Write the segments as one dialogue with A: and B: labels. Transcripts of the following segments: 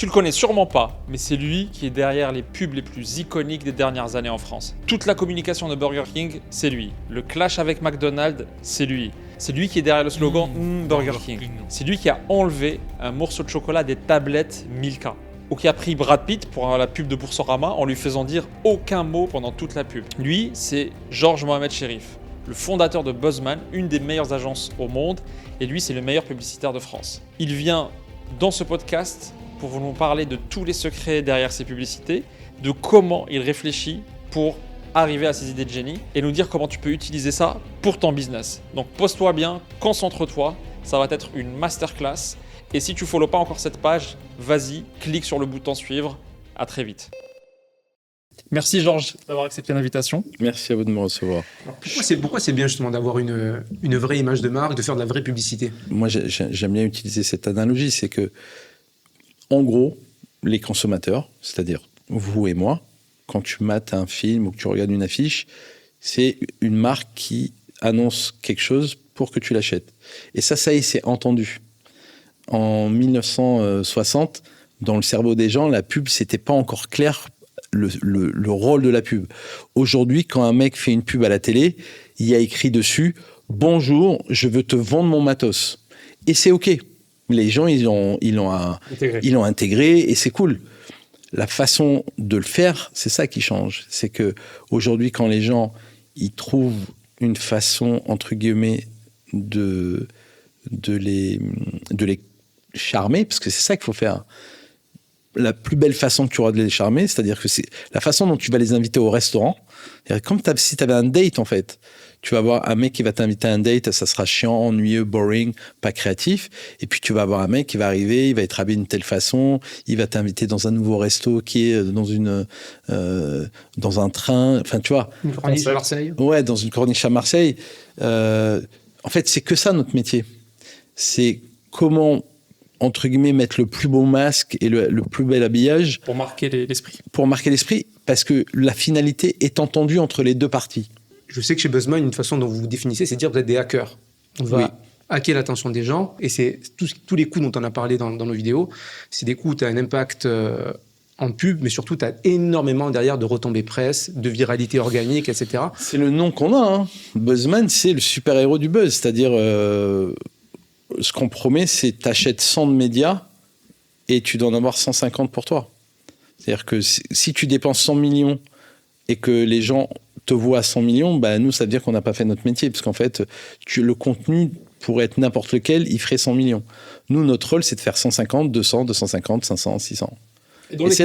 A: Tu le connais sûrement pas, mais c'est lui qui est derrière les pubs les plus iconiques des dernières années en France. Toute la communication de Burger King, c'est lui. Le clash avec McDonald's, c'est lui. C'est lui qui est derrière le slogan Burger King. C'est lui qui a enlevé un morceau de chocolat des tablettes Milka. Ou qui a pris Brad Pitt pour la pub de Boursorama en lui faisant dire aucun mot pendant toute la pub. Lui, c'est Georges Mohamed Cherif, le fondateur de Buzzman, une des meilleures agences au monde, et lui, c'est le meilleur publicitaire de France. Il vient dans ce podcast pour nous parler de tous les secrets derrière ses publicités, de comment il réfléchit pour arriver à ses idées de génie, et nous dire comment tu peux utiliser ça pour ton business. Donc pose-toi bien, concentre-toi, ça va être une masterclass. Et si tu ne follow pas encore cette page, vas-y, clique sur le bouton suivre. À très vite. Merci Georges d'avoir accepté l'invitation.
B: Merci à vous de me recevoir.
C: Pourquoi c'est bien justement d'avoir une vraie image de marque, de faire de la vraie publicité?
B: Moi, j'aime bien utiliser cette analogie, c'est que, en gros, les consommateurs, c'est-à-dire vous et moi, quand tu mates un film ou que tu regardes une affiche, c'est une marque qui annonce quelque chose pour que tu l'achètes. Et ça y est, c'est entendu. En 1960, dans le cerveau des gens, la pub, c'était pas encore clair le rôle de la pub. Aujourd'hui, quand un mec fait une pub à la télé, il y a écrit dessus « Bonjour, je veux te vendre mon matos ». Et c'est OK. Les gens, ils l'ont intégré et c'est cool. La façon de le faire, c'est ça qui change. C'est que aujourd'hui, quand les gens ils trouvent une façon, entre guillemets, de les charmer, parce que c'est ça qu'il faut faire. La plus belle façon que tu auras de les charmer, c'est-à-dire que c'est la façon dont tu vas les inviter au restaurant. Comme si tu avais un date, en fait. Tu vas avoir un mec qui va t'inviter à un date, ça sera chiant, ennuyeux, boring, pas créatif. Et puis tu vas avoir un mec qui va arriver, il va être habillé d'une telle façon, il va t'inviter dans un nouveau resto qui est dans un train. Enfin, tu vois.
C: Une corniche à Marseille.
B: Ouais, dans une corniche à Marseille. En fait, c'est que ça notre métier. C'est comment, entre guillemets, mettre le plus beau masque et le plus bel habillage.
A: Pour marquer l'esprit.
B: Pour marquer l'esprit, parce que la finalité est entendue entre les deux parties.
C: Je sais que chez Buzzman, une façon dont vous vous définissez, c'est de dire que vous êtes des hackers. On va hacker l'attention des gens, et c'est tous les coups dont on a parlé dans nos vidéos, c'est des coups où tu as un impact en pub, mais surtout tu as énormément derrière de retombées presse, de viralité organique, etc.
B: C'est le nom qu'on a. Hein. Buzzman, c'est le super-héros du buzz. C'est-à-dire, ce qu'on promet, c'est t'achètes 100 de médias et tu dois en avoir 150 pour toi. C'est-à-dire que si tu dépenses 100 millions et que les gens te voient à 100 millions, bah nous, ça veut dire qu'on n'a pas fait notre métier. Parce qu'en fait, le contenu pourrait être n'importe lequel, il ferait 100 millions. Nous, notre rôle, c'est de faire 150, 200, 250, 500, 600. Et c'est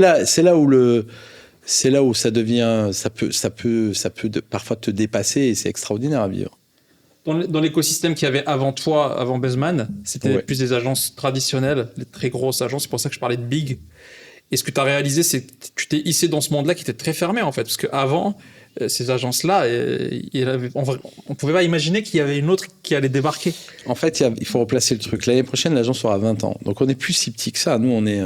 B: là où ça devient, ça peut parfois te dépasser et c'est extraordinaire à vivre.
A: Dans l'écosystème qu'il y avait avant toi, avant Buzzman, c'était plus des agences traditionnelles, les très grosses agences. C'est pour ça que je parlais de big. Et ce que tu as réalisé, c'est que tu t'es hissé dans ce monde-là qui était très fermé, en fait. Parce qu'avant, ces agences-là, on ne pouvait pas imaginer qu'il y avait une autre qui allait débarquer.
B: En fait, il faut replacer le truc. L'année prochaine, l'agence aura 20 ans. Donc, on n'est plus si petit que ça. Nous, on est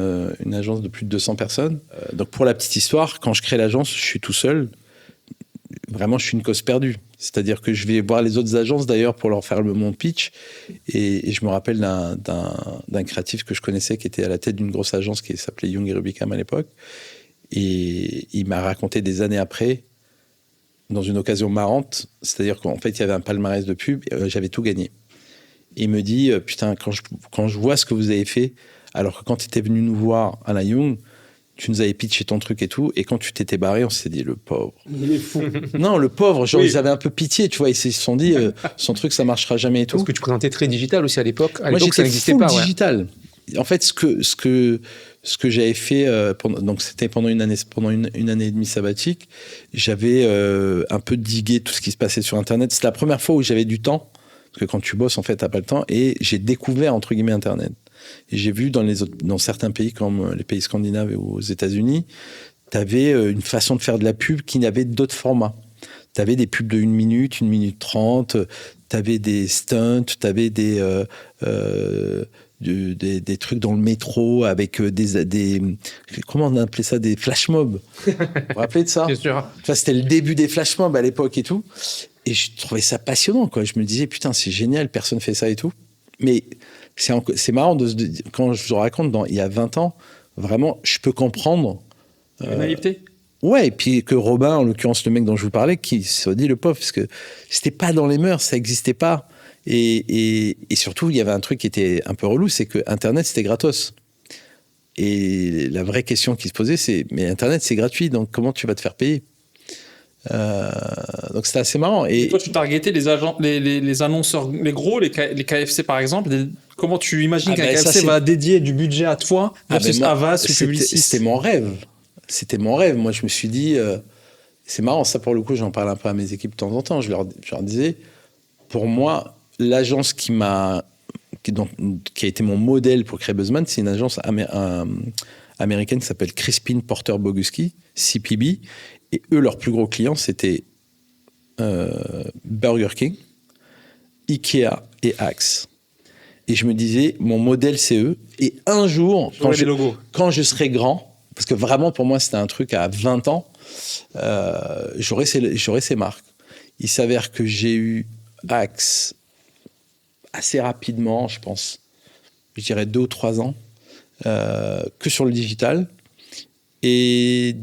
B: une agence de plus de 200 personnes. Donc, pour la petite histoire, quand je crée l'agence, je suis tout seul. Vraiment, je suis une cause perdue. C'est-à-dire que je vais voir les autres agences, d'ailleurs, pour leur faire mon pitch. Et je me rappelle d'un créatif que je connaissais qui était à la tête d'une grosse agence qui s'appelait Young et Rubicam à l'époque. Et il m'a raconté des années après, dans une occasion marrante, c'est-à-dire qu'en fait, il y avait un palmarès de pub, j'avais tout gagné. Et il me dit, putain, quand je vois ce que vous avez fait, alors que quand tu étais venu nous voir à la Young, tu nous avais pitché ton truc et tout, et quand tu t'étais barré, on s'est dit, le pauvre.
C: Il est fou.
B: Non, le pauvre, genre, ils avaient un peu pitié, tu vois, ils se sont dit, son truc, ça marchera jamais et tout.
C: Parce que tu présentais très digital aussi à l'époque.
B: Moi,
C: ça n'existait pas.
B: Digital. En fait, ce que j'avais fait, donc c'était pendant une année et demie sabbatique, j'avais un peu digué tout ce qui se passait sur Internet. C'était la première fois où j'avais du temps, parce que quand tu bosses, en fait, t'as pas le temps, et j'ai découvert, entre guillemets, Internet. Et j'ai vu dans certains pays, comme les pays scandinaves et aux États-Unis, t'avais une façon de faire de la pub qui n'avait d'autres formats. T'avais des pubs de 1 minute 30, t'avais des stunts, t'avais des trucs dans le métro avec des comment on appelait ça, des flash mobs. Vous vous rappelez de ça?
C: Bien sûr.
B: Enfin, c'était le début des flash mobs à l'époque et tout. Et je trouvais ça passionnant, quoi. Je me disais, putain, c'est génial, personne fait ça et tout. Mais c'est marrant quand je vous raconte, il y a 20 ans, vraiment, je peux comprendre.
A: La naïveté.
B: Ouais, et puis que Robin, en l'occurrence le mec dont je vous parlais, qui se dit le pauvre, parce que c'était pas dans les mœurs, ça existait pas. Et surtout, il y avait un truc qui était un peu relou, c'est que Internet, c'était gratos. Et la vraie question qui se posait, c'est, mais Internet, c'est gratuit, donc comment tu vas te faire payer ? Donc c'était assez marrant.
A: Et toi, tu targetais les agents, les annonceurs, les gros, les KFC par exemple. Comment tu imagines qu'un KFC va dédier du budget à toi versus Havas ou Publicis ?
B: C'était mon rêve. C'était mon rêve. Moi, je me suis dit, c'est marrant, ça pour le coup, j'en parle un peu à mes équipes de temps en temps. Je leur disais, pour moi, l'agence qui a été mon modèle pour créer Buzzman, c'est une agence américaine qui s'appelle Crispin Porter Boguski, CPB. Et eux, leurs plus gros clients, c'était Burger King, Ikea et Axe. Et je me disais, mon modèle, c'est eux. Et un jour, quand je serai grand, parce que vraiment, pour moi, c'était un truc à 20 ans, j'aurai ces marques. Il s'avère que j'ai eu Axe assez rapidement, je pense, je dirais 2 ou 3 ans, que sur le digital. Et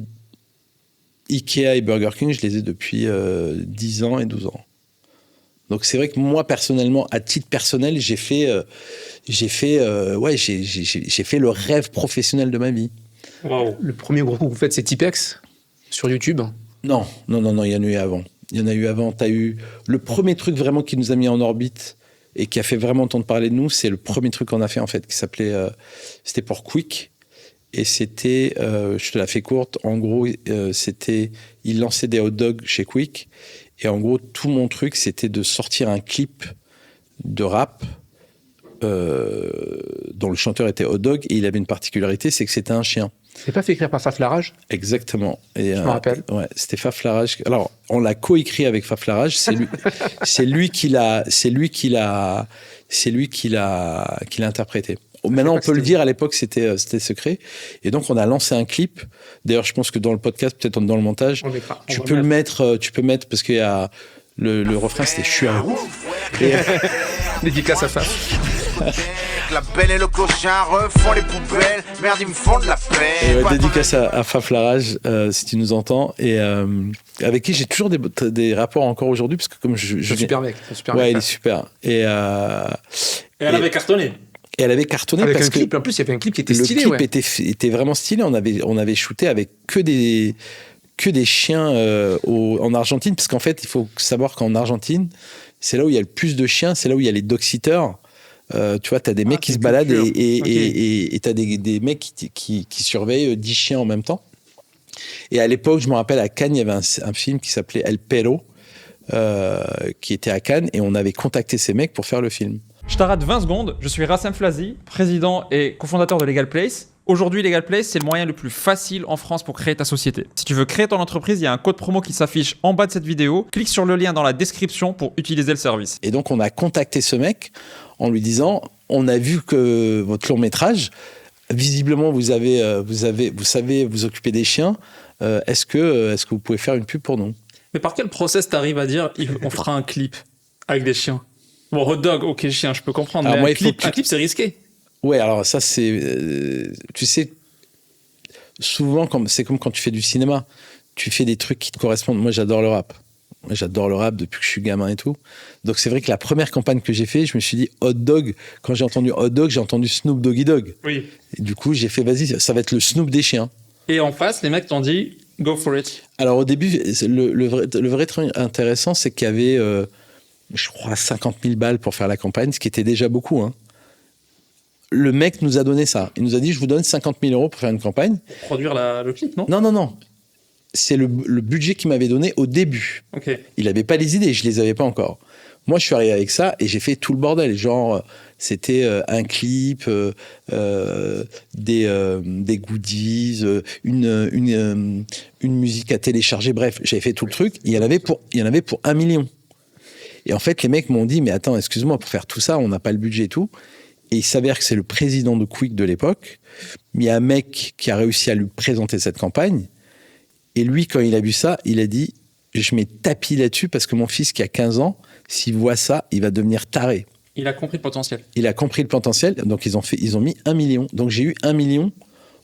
B: Ikea et Burger King, je les ai depuis 10 ans et 12 ans. Donc c'est vrai que moi, personnellement, à titre personnel, j'ai fait le rêve professionnel de ma vie.
C: Wow. Le premier gros coup que vous faites, c'est Tipex sur YouTube ?
B: Non, il y en a eu avant. Il y en a eu avant. T'as eu le premier truc vraiment qui nous a mis en orbite et qui a fait vraiment entendre parler de nous, c'est le premier truc qu'on a fait en fait, qui s'appelait, c'était pour Quick. Et c'était, je te la fais courte, en gros, il lançait des hot dogs chez Quick. Et en gros, tout mon truc, c'était de sortir un clip de rap dont le chanteur était hot dog. Et il avait une particularité, c'est que c'était un chien.
C: C'est pas fait écrire par Faf Larage ?
B: Exactement. Et,
C: je me rappelle.
B: Ouais, c'était Faf Larage. Alors, on l'a coécrit avec Faf Larage. C'est lui qui l'a interprété. Maintenant, on peut le dire, à l'époque, c'était secret. Et donc, on a lancé un clip. D'ailleurs, je pense que dans le podcast, peut-être dans le montage, tu peux mettre, parce qu'il y a le refrain, c'était « Je suis un ouf ».
C: Dédicace à Faf.
D: La belle et le clochard refont les poubelles. Merde, ils me font de la peine.
B: Dédicace à Faf Larage, si tu nous entends. Et avec qui j'ai toujours des rapports encore aujourd'hui, parce que comme
C: super mec.
B: Ouais, il est super. Et
A: elle avait cartonné.
B: Et elle avait cartonné
C: avec
B: parce
C: un clip. En plus, il y avait un clip qui était stylé.
B: Le clip était vraiment stylé. On avait shooté avec que des chiens en Argentine, parce qu'en fait, il faut savoir qu'en Argentine, c'est là où il y a le plus de chiens, c'est là où il y a les dog-sitters. Tu vois, t'as des mecs qui se baladent et t'as des mecs qui surveillent 10 chiens en même temps. Et à l'époque, je me rappelle, à Cannes, il y avait un film qui s'appelait El Perro, qui était à Cannes, et on avait contacté ces mecs pour faire le film.
A: Je t'arrête 20 secondes. Je suis Rassem Flazi, président et cofondateur de Legal Place. Aujourd'hui, Legal Place, c'est le moyen le plus facile en France pour créer ta société. Si tu veux créer ton entreprise, il y a un code promo qui s'affiche en bas de cette vidéo. Clique sur le lien dans la description pour utiliser le service.
B: Et donc, on a contacté ce mec en lui disant, on a vu que votre long métrage, visiblement, vous savez vous occuper des chiens. Est-ce que vous pouvez faire une pub pour nous ?
A: Mais par quel process t'arrives à dire, on fera un clip avec des chiens ? Bon, hot dog, ok, chien, je peux comprendre. Alors mais un clip, c'est risqué.
B: Ouais, alors ça, c'est... tu sais, souvent, c'est comme quand tu fais du cinéma. Tu fais des trucs qui te correspondent. Moi, j'adore le rap. J'adore le rap depuis que je suis gamin et tout. Donc, c'est vrai que la première campagne que j'ai fait, je me suis dit hot dog. Quand j'ai entendu hot dog, j'ai entendu Snoop Doggy Dogg.
A: Oui.
B: Et du coup, j'ai fait, vas-y, ça va être le Snoop des chiens.
A: Et en face, les mecs t'ont dit, go for it.
B: Alors, au début, le vrai truc intéressant, c'est qu'il y avait... je crois 50 000 balles pour faire la campagne, ce qui était déjà beaucoup. Hein. Le mec nous a donné ça. Il nous a dit, je vous donne 50 000 euros pour faire une campagne.
A: Pour produire le clip, non ?
B: Non. C'est le budget qu'il m'avait donné au début.
A: Okay.
B: Il n'avait pas les idées, je ne les avais pas encore. Moi, je suis arrivé avec ça et j'ai fait tout le bordel. Genre, c'était un clip, des goodies, une musique à télécharger. Bref, j'avais fait tout le truc. Il y en avait pour 1 million. Et en fait, les mecs m'ont dit, mais attends, excuse-moi, pour faire tout ça, on n'a pas le budget et tout. Et il s'avère que c'est le président de Quick de l'époque. Mais il y a un mec qui a réussi à lui présenter cette campagne. Et lui, quand il a vu ça, il a dit, je mets tapis là-dessus parce que mon fils qui a 15 ans, s'il voit ça, il va devenir taré.
A: Il a compris le potentiel.
B: Il a compris le potentiel. Donc, ils ont mis 1 million. Donc, j'ai eu 1 million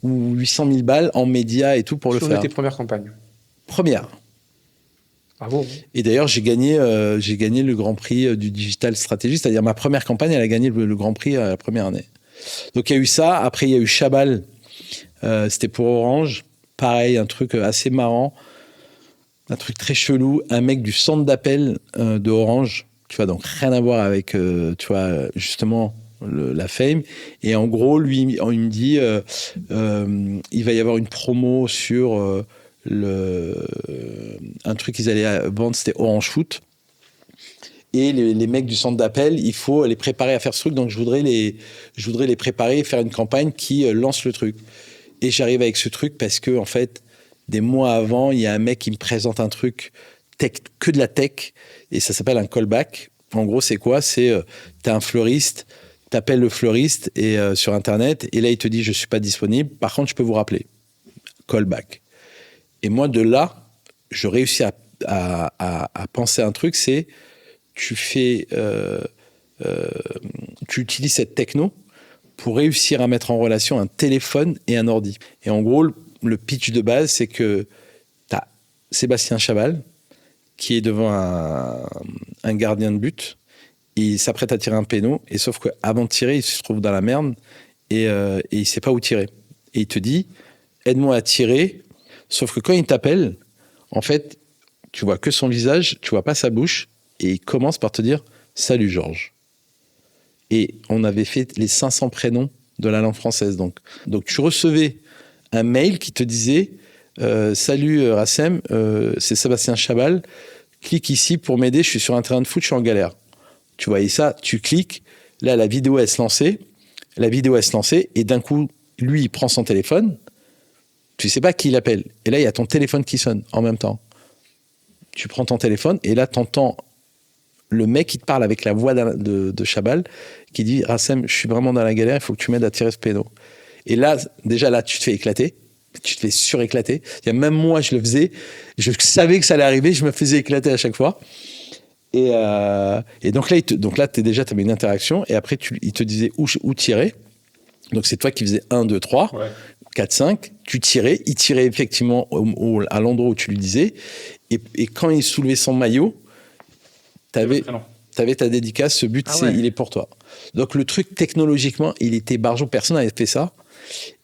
B: ou 800 000 balles en médias et tout pour le
C: Sur
B: faire.
C: une de tes premières campagnes.
B: Première.
C: Bravo.
B: Et d'ailleurs, j'ai gagné le Grand Prix du Digital Strategy, c'est-à-dire ma première campagne, elle a gagné le Grand Prix la première année. Donc il y a eu ça. Après, il y a eu Chabal. C'était pour Orange. Pareil, un truc assez marrant. Un truc très chelou. Un mec du centre d'appel de Orange. Tu vois, donc rien à voir avec, tu vois, justement, la fame. Et en gros, lui, il me dit, il va y avoir une promo sur un truc qu'ils allaient vendre, c'était Orange Foot. Et les mecs du centre d'appel, il faut les préparer à faire ce truc. Donc, je voudrais les préparer et faire une campagne qui lance le truc. Et j'arrive avec ce truc parce que, en fait, des mois avant, il y a un mec qui me présente un truc tech, que de la tech, et ça s'appelle un callback. En gros, c'est quoi? C'est, t'as un fleuriste, t'appelles le fleuriste et, sur Internet, et là, il te dit, je suis pas disponible. Par contre, je peux vous rappeler. Callback. Et moi, de là, je réussis à penser un truc, c'est tu utilises cette techno pour réussir à mettre en relation un téléphone et un ordi. Et en gros, le pitch de base, c'est que tu as Sébastien Chabal qui est devant un gardien de but. Il s'apprête à tirer un péno, et sauf qu'avant de tirer, il se trouve dans la merde et il ne sait pas où tirer. Et il te dit, aide-moi à tirer. Sauf que quand il t'appelle, en fait, tu vois que son visage, tu vois pas sa bouche, et il commence par te dire « Salut Georges ». Et on avait fait les 500 prénoms de la langue française. Donc tu recevais un mail qui te disait « Salut Rassem, c'est Sébastien Chabal, clique ici pour m'aider, je suis sur un terrain de foot, je suis en galère ». Tu voyais ça, tu cliques, là la vidéo elle se lançait, et d'un coup, lui il prend son téléphone, tu sais pas qui l'appelle. Et là, il y a ton téléphone qui sonne en même temps. Tu prends ton téléphone et là, tu entends le mec qui te parle avec la voix de Chabal qui dit « Rassem, je suis vraiment dans la galère, il faut que tu m'aides à tirer ce péno ». Et là, déjà là, tu te fais éclater. Tu te fais suréclater. Même moi, je le faisais. Je savais que ça allait arriver. Je me faisais éclater à chaque fois. Et donc là, tu avais une interaction. Et après, il te disait où tirer. Donc, c'est toi qui faisais 1, 2, 3. Ouais. 4, 5, tu tirais, il tirait effectivement à l'endroit où tu lui disais, et quand il soulevait son maillot, t'avais ta dédicace, ce but, il est pour toi. Donc le truc, technologiquement, il était barjot, personne n'avait fait ça,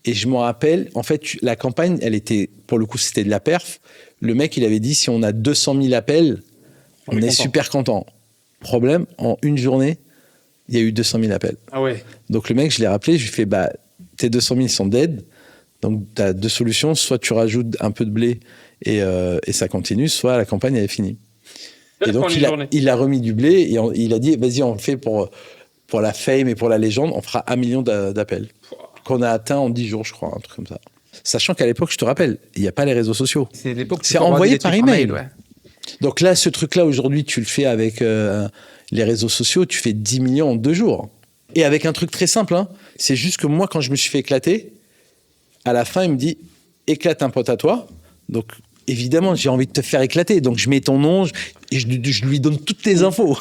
B: et je me rappelle, en fait, la campagne, elle était, pour le coup, c'était de la perf, le mec, il avait dit, si on a 200 000 appels, on est super content. Problème, en une journée, il y a eu 200 000 appels.
C: Ah ouais.
B: Donc le mec, je l'ai rappelé, je lui ai fait, tes 200 000 sont dead. Donc, tu as 2 solutions. Soit tu rajoutes un peu de blé et ça continue, soit la campagne, elle est finie. Et donc, il a remis du blé et il a dit, vas-y, on le fait pour la fame et pour la légende. On fera 1 million d'appels. Qu'on a atteint en 10 jours, je crois, un truc comme ça. Sachant qu'à l'époque, je te rappelle, il n'y a pas les réseaux sociaux.
C: C'est l'époque
B: c'est envoyé par email.
C: Ouais.
B: Donc là, ce truc-là, aujourd'hui, tu le fais avec les réseaux sociaux, tu fais 10 millions en 2 jours. Et avec un truc très simple, hein, c'est juste que moi, quand je me suis fait éclater, à la fin, il me dit « éclate un pote à toi ». Donc, évidemment, j'ai envie de te faire éclater. Donc, je mets ton nom et je lui donne toutes tes infos.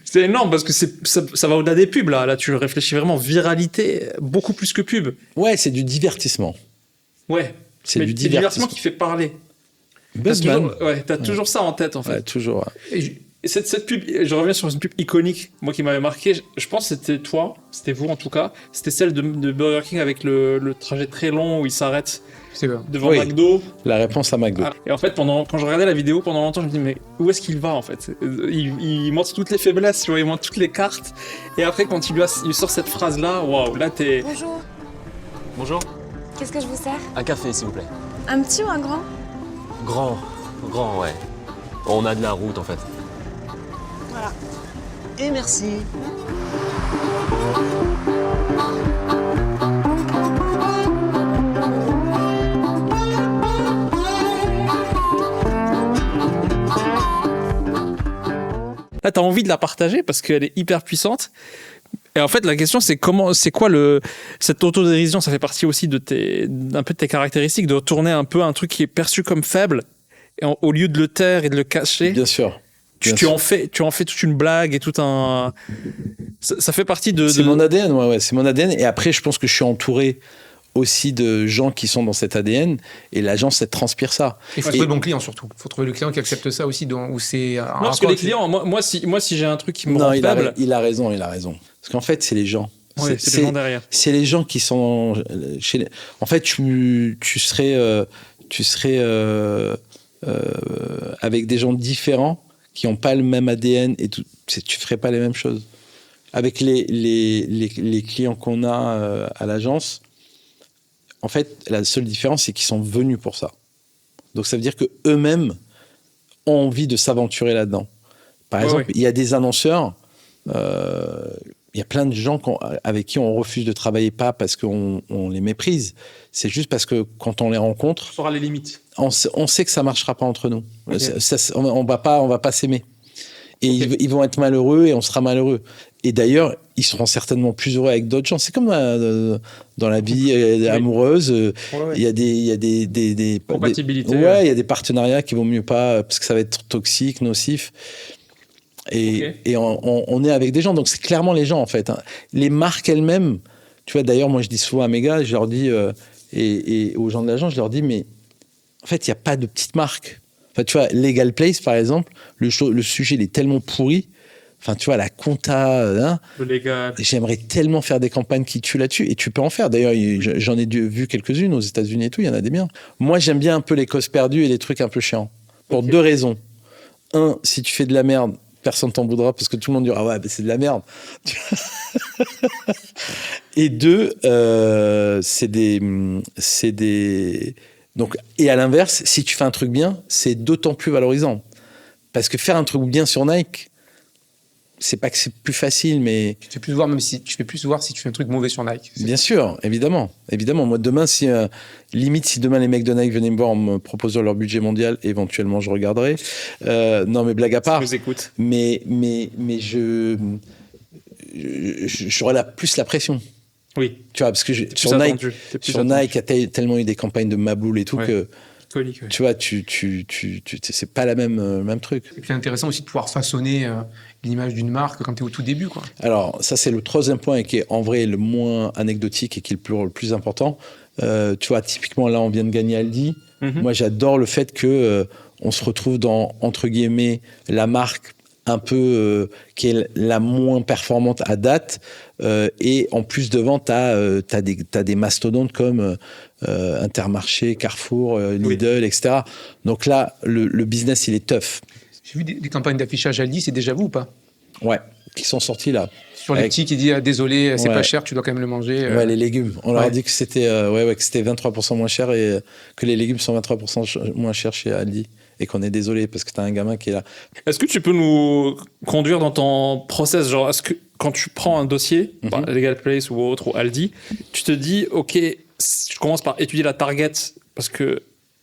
A: C'est énorme parce que ça va au-delà des pubs. Là, tu réfléchis vraiment viralité, beaucoup plus que pub.
B: Ouais, c'est du divertissement.
A: Ouais,
B: c'est du divertissement
A: qui fait parler.
B: Buzzman.
A: T'as toujours ça en tête, en fait.
B: Ouais, toujours. Ouais.
A: Et cette pub, je reviens sur une pub iconique, moi qui m'avait marqué, je pense que c'était c'était vous en tout cas, c'était celle de Burger King avec le trajet très long où il s'arrête devant McDo.
B: La réponse à McDo.
A: Et en fait, quand je regardais la vidéo, pendant longtemps, je me dis, mais où est-ce qu'il va en fait? Il montre toutes les faiblesses, tu vois, il montre toutes les cartes, et après quand il sort cette phrase-là, waouh, là t'es...
E: Bonjour.
F: Bonjour.
E: Qu'est-ce que je vous sers?
F: Un café, s'il vous plaît.
E: Un petit ou un grand?
F: Grand, ouais. On a de la route en fait.
E: Voilà.
F: Et merci.
A: Là, t'as envie de la partager parce qu'elle est hyper puissante. Et en fait, la question, c'est quoi cette autodérision? Ça fait partie aussi d'un peu de tes caractéristiques, de retourner un peu un truc qui est perçu comme faible, et au lieu de le taire et de le cacher.
B: Bien sûr.
A: tu en fais toute une blague et tout un. Ça fait partie de.
B: C'est mon ADN, ouais, c'est mon ADN. Et après, je pense que je suis entouré aussi de gens qui sont dans cet ADN, et l'agence, elle transpire ça.
C: Il faut trouver le bon client surtout. Il faut trouver le client qui accepte ça aussi, où c'est.
A: Non, parce que les clients, moi, si j'ai un truc qui me rend faible.
B: Il a raison. Parce qu'en fait, c'est les gens.
A: Ouais, c'est les gens derrière.
B: C'est les gens qui sont En fait, tu serais avec des gens différents qui n'ont pas le même ADN et tout, tu ferais pas les mêmes choses. Avec les clients qu'on a à l'agence, en fait, la seule différence, c'est qu'ils sont venus pour ça. Donc, ça veut dire qu'eux-mêmes ont envie de s'aventurer là-dedans. Par exemple, il y a des annonceurs, il y a plein de gens avec qui on refuse de travailler, pas parce qu'on les méprise, c'est juste parce que quand on les rencontre,
A: on saura les limites.
B: On sait que ça marchera pas entre nous.
A: Okay.
B: On va pas s'aimer. Et ils vont être malheureux et on sera malheureux. Et d'ailleurs, ils seront certainement plus heureux avec d'autres gens. C'est comme dans la vie amoureuse. Il y a des
A: compatibilités.
B: Il y a des partenariats qui vont mieux pas parce que ça va être toxique, nocif. Et on est avec des gens. Donc, c'est clairement les gens, en fait. Les marques elles-mêmes, tu vois, d'ailleurs, moi, je dis souvent à mes gars, je leur dis, et aux gens de l'agence, je leur dis, mais en fait, il n'y a pas de petite marque. Enfin, tu vois, Legal Place, par exemple, le sujet, il est tellement pourri. Enfin, tu vois, la compta,
A: le légal.
B: J'aimerais tellement faire des campagnes qui tuent là-dessus. Et tu peux en faire. D'ailleurs, j'en ai vu quelques-unes aux États-Unis et tout. Il y en a des biens. Moi, j'aime bien un peu les causes perdues et les trucs un peu chiants. Pour deux raisons. Un, si tu fais de la merde, personne t'en voudra parce que tout le monde dira ah ouais, bah c'est de la merde. Et deux, c'est des. Donc, et à l'inverse, si tu fais un truc bien, c'est d'autant plus valorisant. Parce que faire un truc bien sur Nike, c'est pas que c'est plus facile, mais.
C: Tu fais plus voir, même si tu fais plus voir si tu fais un truc mauvais sur Nike.
B: Bien sûr, évidemment. Moi, demain, si demain les mecs de Nike venaient me voir en me proposant leur budget mondial, éventuellement, je regarderais. Non, mais blague à part.
A: Je vous écoute.
B: Mais j'aurais plus la pression.
A: Oui.
B: Tu vois, parce que sur Nike, il y a tellement eu des campagnes de Maboul et tout que.
A: Colique, ouais.
B: Tu vois, c'est pas la même truc.
C: Et puis c'est intéressant aussi de pouvoir façonner l'image d'une marque quand tu es au tout début, quoi.
B: Alors, ça, c'est le troisième point et qui est en vrai le moins anecdotique et qui est le plus important. Tu vois, typiquement, là, on vient de gagner Aldi. Moi, j'adore le fait que on se retrouve dans, entre guillemets, la marque un peu qui est la moins performante à date. Et en plus, devant, t'as des mastodontes comme Intermarché, Carrefour, Lidl, etc. Donc là, le business, il est tough.
C: J'ai vu des campagnes d'affichage Aldi, c'est déjà vous ou pas?
B: Ouais, qui sont sortis là.
C: Sur les petits qui disent désolé, c'est pas cher, tu dois quand même le manger.
B: Ouais, les légumes. On leur a dit que c'était que c'était 23% moins cher et que les légumes sont 23% moins chers chez Aldi. Et qu'on est désolé parce que t'as un gamin qui est là.
A: Est-ce que tu peux nous conduire dans ton process? Genre, est-ce que quand tu prends un dossier, Legal Place ou autre, ou Aldi, tu te dis, OK, je commence par étudier la target parce que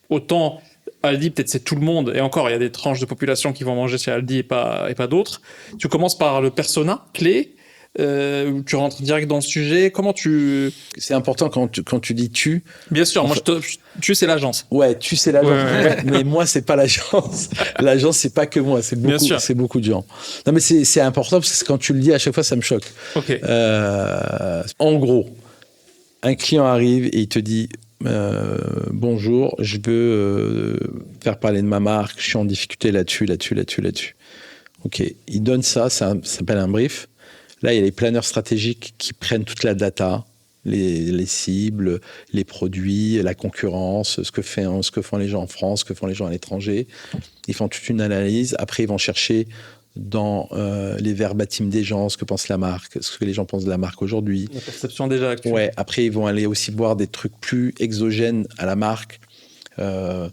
A: autant Aldi, peut-être c'est tout le monde, et encore, il y a des tranches de population qui vont manger chez Aldi et pas d'autres. Tu commences par le persona clé, tu rentres direct dans le sujet. Comment tu...
B: C'est important quand tu dis tu.
A: Bien sûr, tu c'est l'agence.
B: Ouais, tu c'est l'agence. Ouais. Mais moi, c'est pas l'agence. L'agence, c'est pas que moi, c'est beaucoup de gens. Non, mais c'est important parce que quand tu le dis, à chaque fois, ça me choque.
A: Okay.
B: En gros, un client arrive et il te dit bonjour, je veux faire parler de ma marque, je suis en difficulté là-dessus. Ok, il donne ça s'appelle un brief. Là, il y a les planeurs stratégiques qui prennent toute la data, les cibles, les produits, la concurrence, ce que font les gens en France, ce que font les gens à l'étranger. Ils font toute une analyse. Après, ils vont chercher dans les verbatims des gens, ce que pense la marque, ce que les gens pensent de la marque aujourd'hui.
A: La perception déjà actuelle.
B: Ouais, après, ils vont aller aussi voir des trucs plus exogènes à la marque. Ce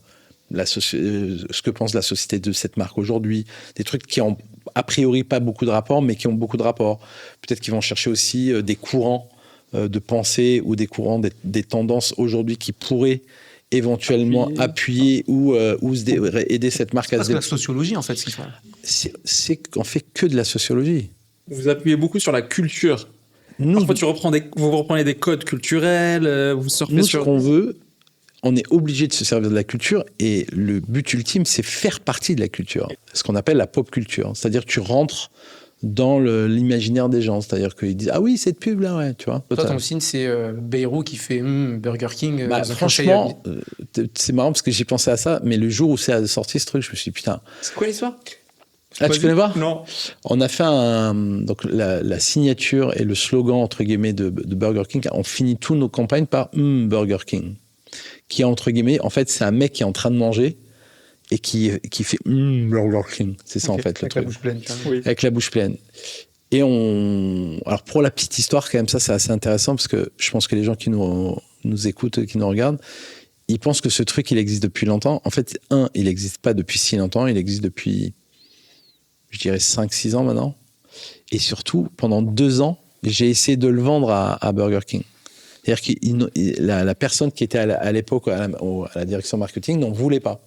B: que pense la société de cette marque aujourd'hui. Des trucs qui ont a priori pas beaucoup de rapports, mais qui ont beaucoup de rapports. Peut-être qu'ils vont chercher aussi des courants de pensée ou des courants, des tendances aujourd'hui qui pourraient éventuellement appuyer ou aider cette marque à se développer.
C: C'est la sociologie, en fait, ce qu'ils font.
B: C'est qu'on fait que de la sociologie.
A: Vous appuyez beaucoup sur la culture. Parfois, vous reprenez des codes culturels, vous surfez sur...
B: Ce qu'on veut, on est obligé de se servir de la culture et le but ultime, c'est faire partie de la culture. Ce qu'on appelle la pop culture. C'est-à-dire que tu rentres dans l'imaginaire des gens. C'est-à-dire qu'ils disent « Ah oui, cette pub-là, ouais, tu vois. »
C: Toi, ton signe, c'est Bayrou qui fait Burger King.
B: Bah,
C: dans un
B: franchement,
C: conseil
B: c'est marrant parce que j'ai pensé à ça, mais le jour où c'est sorti ce truc, je me suis dit « Putain. »
C: C'est quoi l'histoire?
B: Ah, tu connais pas?
A: Non.
B: On a fait donc la signature et le slogan, entre guillemets, de Burger King. On finit tous nos campagnes par Burger King. Qui, entre guillemets, en fait, c'est un mec qui est en train de manger et qui fait Burger King. C'est ça, en fait, le
C: avec
B: truc.
C: la bouche pleine.
A: Oui.
B: Avec la bouche pleine. Et alors, pour la petite histoire, quand même, ça, c'est assez intéressant parce que je pense que les gens qui nous écoutent, qui nous regardent, ils pensent que ce truc, il existe depuis longtemps. En fait, il n'existe pas depuis si longtemps. Il existe depuis, je dirais, 5-6 ans maintenant. Et surtout, pendant 2 ans, j'ai essayé de le vendre à Burger King. C'est-à-dire que la personne qui était à l'époque à la direction marketing n'en voulait pas.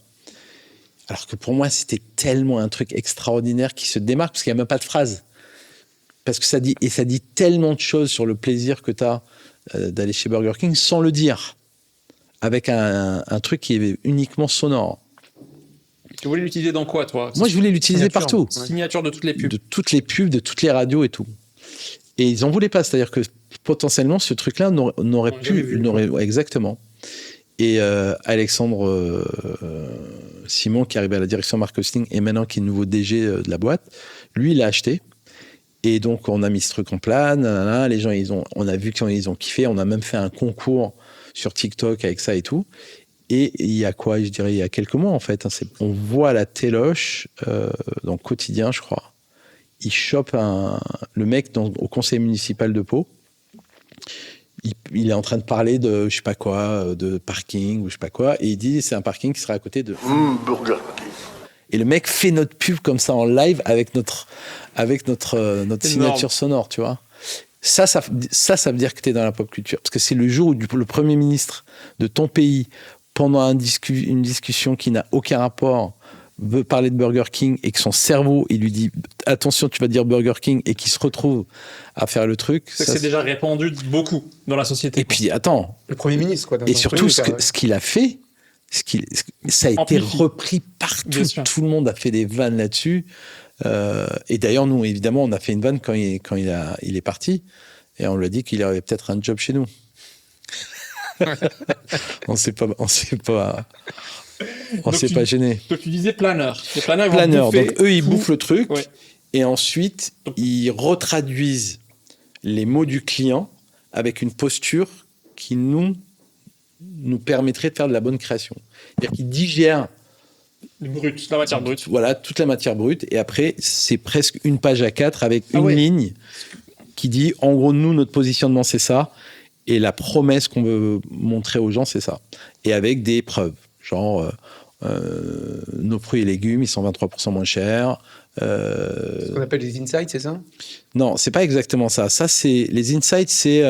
B: Alors que pour moi, c'était tellement un truc extraordinaire qui se démarque, parce qu'il n'y a même pas de phrase. Parce que ça dit tellement de choses sur le plaisir que tu as d'aller chez Burger King sans le dire. Avec un truc qui est uniquement sonore.
A: Tu voulais l'utiliser dans quoi, toi?
B: Moi, je voulais l'utiliser
C: Signature.
B: partout.
A: Signature de toutes les pubs.
B: De toutes les pubs, de toutes les radios et tout. Et ils n'en voulaient pas. C'est-à-dire que potentiellement, ce truc-là n'aurait pu... Ouais, exactement. Et Alexandre Simon, qui arrive à la direction marketing et maintenant qui est nouveau DG de la boîte, lui, il l'a acheté. Et donc, on a mis ce truc en place. Les gens, on a vu qu'ils ont kiffé. On a même fait un concours sur TikTok avec ça et tout. Et il y a quoi? Je dirais, il y a quelques mois, en fait. On voit la téloche dans le Quotidien, je crois. Il chope le mec au conseil municipal de Pau. Il est en train de parler de je sais pas quoi, de parking ou je sais pas quoi, et il dit c'est un parking qui sera à côté de
D: Burger.
B: Et le mec fait notre pub comme ça en live avec notre signature sonore, tu vois. Ça veut dire que tu es dans la pop culture, parce que c'est le jour où le Premier ministre de ton pays, pendant une discussion qui n'a aucun rapport, veut parler de Burger King et que son cerveau, il lui dit attention, tu vas dire Burger King, et qu'il se retrouve à faire le truc.
A: C'est déjà répandu beaucoup dans la société.
B: Et puis, attends.
C: Le Premier ministre, quoi.
B: Et surtout, ce qu'il a fait, ça a été repris partout. Tout le monde a fait des vannes là-dessus. Et d'ailleurs, nous, évidemment, on a fait une vanne quand il est parti. Et on lui a dit qu'il avait peut-être un job chez nous. On s'est pas gêné.
A: Donc tu disais planeur. Les planeurs,
B: Donc eux, ils bouffent le truc.
A: Ouais.
B: Et ensuite, ils retraduisent les mots du client avec une posture qui nous permettrait de faire de la bonne création. C'est-à-dire qu'ils digèrent
A: la matière brute.
B: Voilà, toute la matière brute. Et après, c'est presque une page A4 avec une ligne qui dit, en gros, nous, notre positionnement, c'est ça. Et la promesse qu'on veut montrer aux gens, c'est ça. Et avec des preuves. Genre, nos fruits et légumes, ils sont 23% moins chers.
C: Ce qu'on appelle les insights, c'est ça?
B: Non, c'est pas exactement ça. Ça, c'est les insights, c'est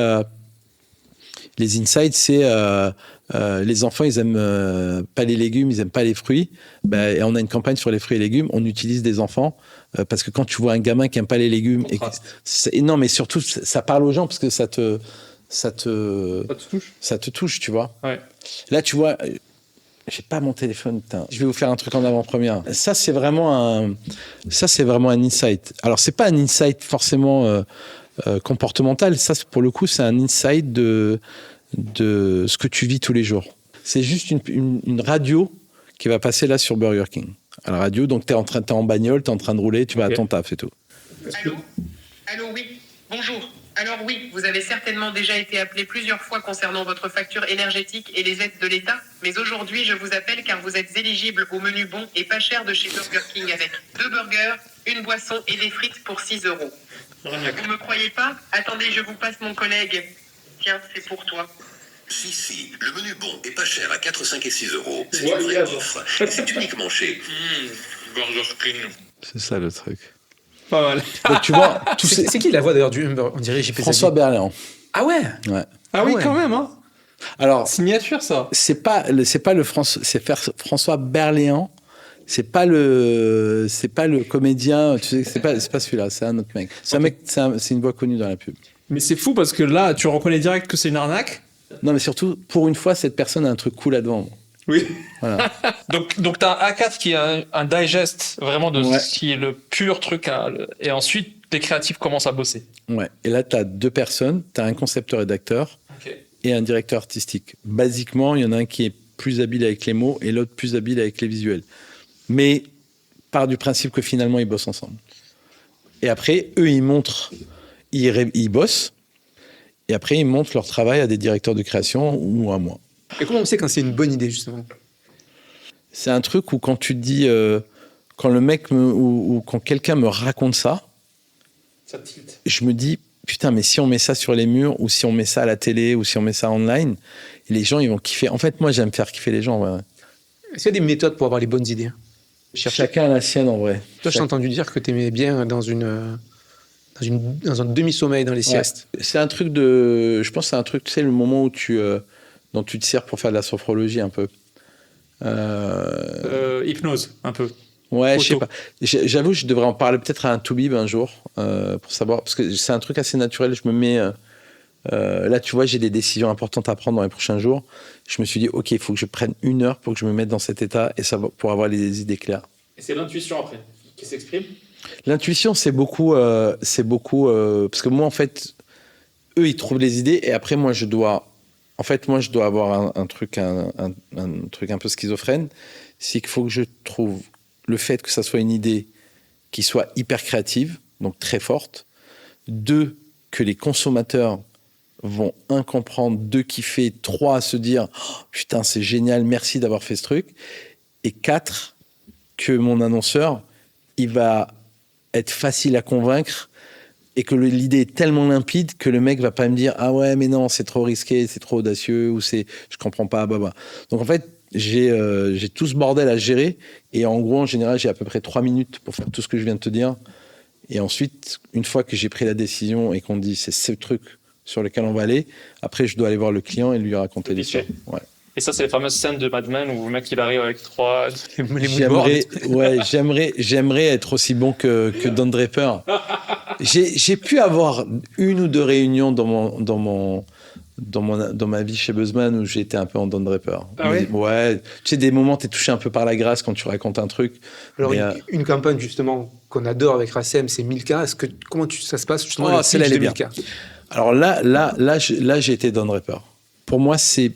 B: les enfants, ils aiment pas les légumes, ils aiment pas les fruits. Et on a une campagne sur les fruits et légumes. On utilise des enfants parce que quand tu vois un gamin qui aime pas les légumes, non, mais surtout ça parle aux gens parce que ça te touche, tu vois.
A: Ouais.
B: Là, tu vois. J'ai pas mon téléphone, putain. Je vais vous faire un truc en avant-première. Ça, c'est vraiment un insight. Alors, c'est pas un insight forcément comportemental. Ça, pour le coup, c'est un insight de ce que tu vis tous les jours. C'est juste une radio qui va passer là sur Burger King. À la radio, donc t'es en bagnole, t'es en train de rouler, tu vas à ton taf et tout.
G: Allô, oui, bonjour. Alors oui, vous avez certainement déjà été appelé plusieurs fois concernant votre facture énergétique et les aides de l'État, mais aujourd'hui je vous appelle car vous êtes éligible au menu bon et pas cher de chez Burger King avec 2 burgers, une boisson et des frites pour 6 €. Vous me croyez pas? Attendez, je vous passe mon collègue. Tiens, c'est pour toi.
H: Si, le menu bon et pas cher à 4, 5 et 6 €. C'est une vraie offre. Et c'est uniquement chez
G: Burger King.
B: C'est ça le truc.
A: Pas mal.
B: Donc, tu vois,
C: c'est qui la voix d'ailleurs du on dirait JP
B: François Berléand.
C: Ah ouais.
B: Ouais.
A: Ah oui,
C: ouais.
A: quand même, hein.
B: Alors,
A: Signature, ça.
B: c'est François Berléand. C'est pas le comédien. Tu sais, c'est pas celui-là. C'est un autre mec. C'est un mec. C'est une voix connue dans la pub.
A: Mais c'est fou parce que là, tu reconnais direct que c'est une arnaque.
B: Non, mais surtout, pour une fois, cette personne a un truc cool à vendre.
A: Oui.
B: Voilà.
A: Donc tu as un A4 qui est un digest vraiment de
B: Ouais.
A: ce qui est le pur truc. Et ensuite, les créatifs commencent à bosser.
B: Ouais. Et là, tu as 2 personnes. Tu as un concepteur-rédacteur et un directeur artistique. Basiquement, il y en a un qui est plus habile avec les mots et l'autre plus habile avec les visuels. Mais part du principe que finalement, ils bossent ensemble. Et après, eux, ils montrent, ils bossent. Et après, ils montrent leur travail à des directeurs de création ou à moi.
C: Et comment on sait quand c'est une bonne idée, justement?
B: C'est un truc où quand tu te dis, quand le mec ou quand quelqu'un me raconte ça, je me dis, putain, mais si on met ça sur les murs, ou si on met ça à la télé, ou si on met ça online, les gens, ils vont kiffer. En fait, moi, j'aime faire kiffer les gens. Ouais.
C: Est-ce qu'il y a des méthodes pour avoir les bonnes idées?
B: Chacun a la sienne, en vrai.
C: Toi, j'ai entendu dire que tu aimais bien dans un demi-sommeil dans les siestes.
B: C'est un truc de... Je pense que c'est un truc, tu sais, le moment où dont tu te sers pour faire de la sophrologie un peu.
A: Hypnose, un peu.
B: Ouais,
A: Auto.
B: je sais pas. J'avoue, je devrais en parler peut-être à un toubib un jour pour savoir, parce que c'est un truc assez naturel. Je me mets là, tu vois, j'ai des décisions importantes à prendre dans les prochains jours. Je me suis dit, ok, il faut que je prenne 1 heure pour que je me mette dans cet état et ça pour avoir les idées claires.
A: Et c'est l'intuition après qui s'exprime.
B: L'intuition, c'est beaucoup, parce que moi, en fait, eux, ils trouvent les idées et après, moi, je dois avoir un truc un peu schizophrène, c'est qu'il faut que je trouve le fait que ça soit une idée qui soit hyper créative, donc très forte. 2, que les consommateurs vont, 1, comprendre, 2, kiffer, 3, se dire oh, putain, c'est génial, merci d'avoir fait ce truc. Et 4, que mon annonceur, il va être facile à convaincre et que l'idée est tellement limpide que le mec va pas me dire ah ouais, mais non, c'est trop risqué, c'est trop audacieux ou je comprends pas, bah. Donc en fait, j'ai tout ce bordel à gérer et en gros, en général, j'ai à peu près 3 minutes pour faire tout ce que je viens de te dire. Et ensuite, une fois que j'ai pris la décision et qu'on dit c'est ce truc sur lequel on va aller, après, je dois aller voir le client et lui raconter l'histoire. Ouais.
A: Et ça, c'est les fameuses scènes de Mad Men où le mec il arrive avec 3.
B: J'aimerais être aussi bon que Don Draper. J'ai pu avoir 1 ou 2 réunions dans ma vie chez Buzzman où j'ai été un peu en Don Draper.
C: Ah ouais?
B: Ouais. Tu sais, des moments, t'es touché un peu par la grâce quand tu racontes un truc.
C: Alors,
B: mais,
C: une campagne, justement, qu'on adore avec Racem, c'est Milka. Comment ça se passe, justement, le
B: celle-là,
C: pitch
B: elle est
C: de
B: bien.
C: Milka?
B: Alors là, j'ai été Don Draper. Pour moi, c'est